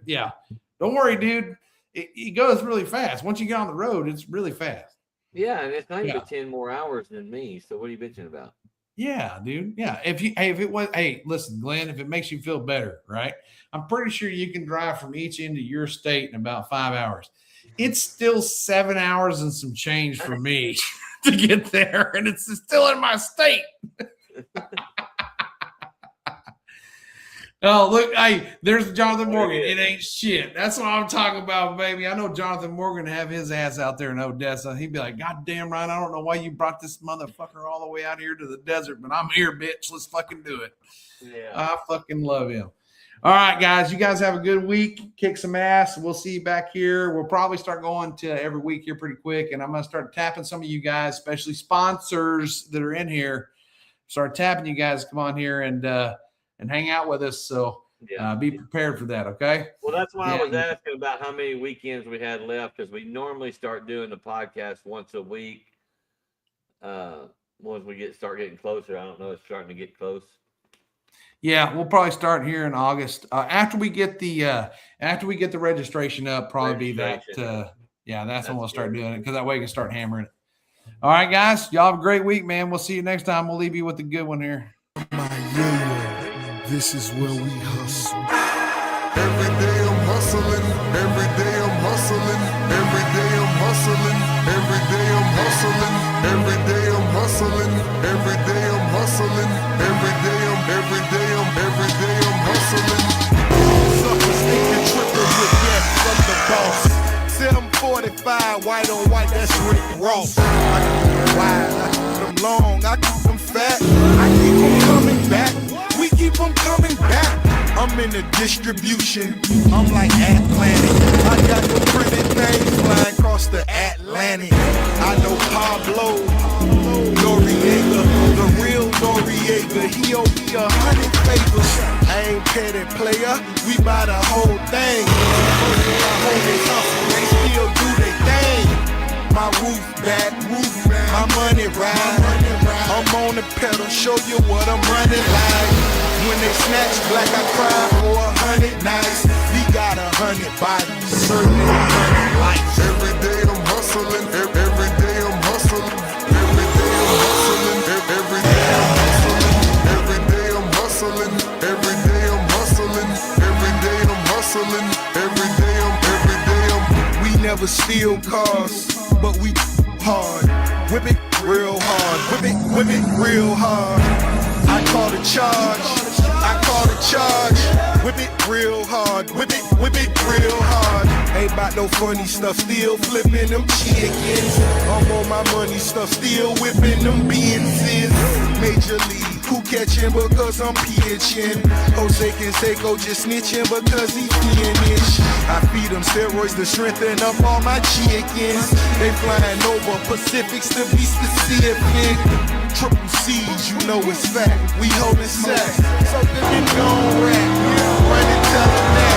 yeah. Don't worry, dude. It goes really fast. Once you get on the road, it's really fast. Yeah, and it's not even 10 more hours than me. So what are you bitching about? Yeah, dude. Yeah. Listen, Glenn, if it makes you feel better, right? I'm pretty sure you can drive from each end of your state in about 5 hours. It's still 7 hours and some change for me to get there, and it's still in my state. Oh, look, hey, there's Jonathan Morgan. It ain't shit. That's what I'm talking about, baby. I know Jonathan Morgan have his ass out there in Odessa. He'd be like, God damn right, I don't know why you brought this motherfucker all the way out here to the desert, but I'm here, bitch. Let's fucking do it. Yeah. I fucking love him. All right, guys, you guys have a good week. Kick some ass. We'll see you back here. We'll probably start going to every week here pretty quick, and I'm going to start tapping some of you guys, especially sponsors that are in here. Start tapping you guys. Come on here and hang out with us. So be prepared for that, okay? Well, that's why I was asking about how many weekends we had left, because we normally start doing the podcast once a week. Once we start getting closer, I don't know, it's starting to get close. Yeah, we'll probably start here in August. After we get the registration up, probably that's when we'll start doing it, because that way we can start hammering it. All right, guys, y'all have a great week, man. We'll see you next time. We'll leave you with a good one here. This is where we hustle. Every day I'm hustling. Every day I'm hustling. Every day I'm hustling. Every day I'm hustling. Every day I'm hustling. Every day I'm hustling. Every day I'm hustling. Suckers thinking tripping with gas from the boss. 745 white on white, that's Rick Ross. I keep them wide, I keep them long, I keep them fat. I keep them coming back. We keep them coming back. I'm in the distribution. I'm like Atlantic. I got the printed things flying across the Atlantic. I know Pablo Noriega, the real Noriega. He owe me 100 favors. I ain't petty player. We buy the whole thing. My homies hustle, they still do their thing. My roof back, my money ride. I'm on the pedal, show you what I'm running like. When they snatch black, I cry for 100 nights. We got 100 bodies, certainly 100 lives. Every day I'm hustling, every day I'm hustling. Every day I'm hustling, every day I'm hustling. Every day I'm hustling, every day I'm hustling. Every day I'm hustling, every day I'm. We never steal cars, but we hard. Whip it real hard, whip it real hard. I call the charge. I call the charge. Whip it real hard. Whip it real hard. Ain't about no funny stuff. Still flipping them chickens. I'm on my money stuff. Still whipping them Benzes. Major League. Who catching because I'm pitching? Jose Canseco just snitching because he finished. I feed them steroids to strengthen up all my chickens. They flying over Pacifics to be specific. Triple C's, you know it's fact. We holding sacks. So then you gon' rap. Run and tell them that.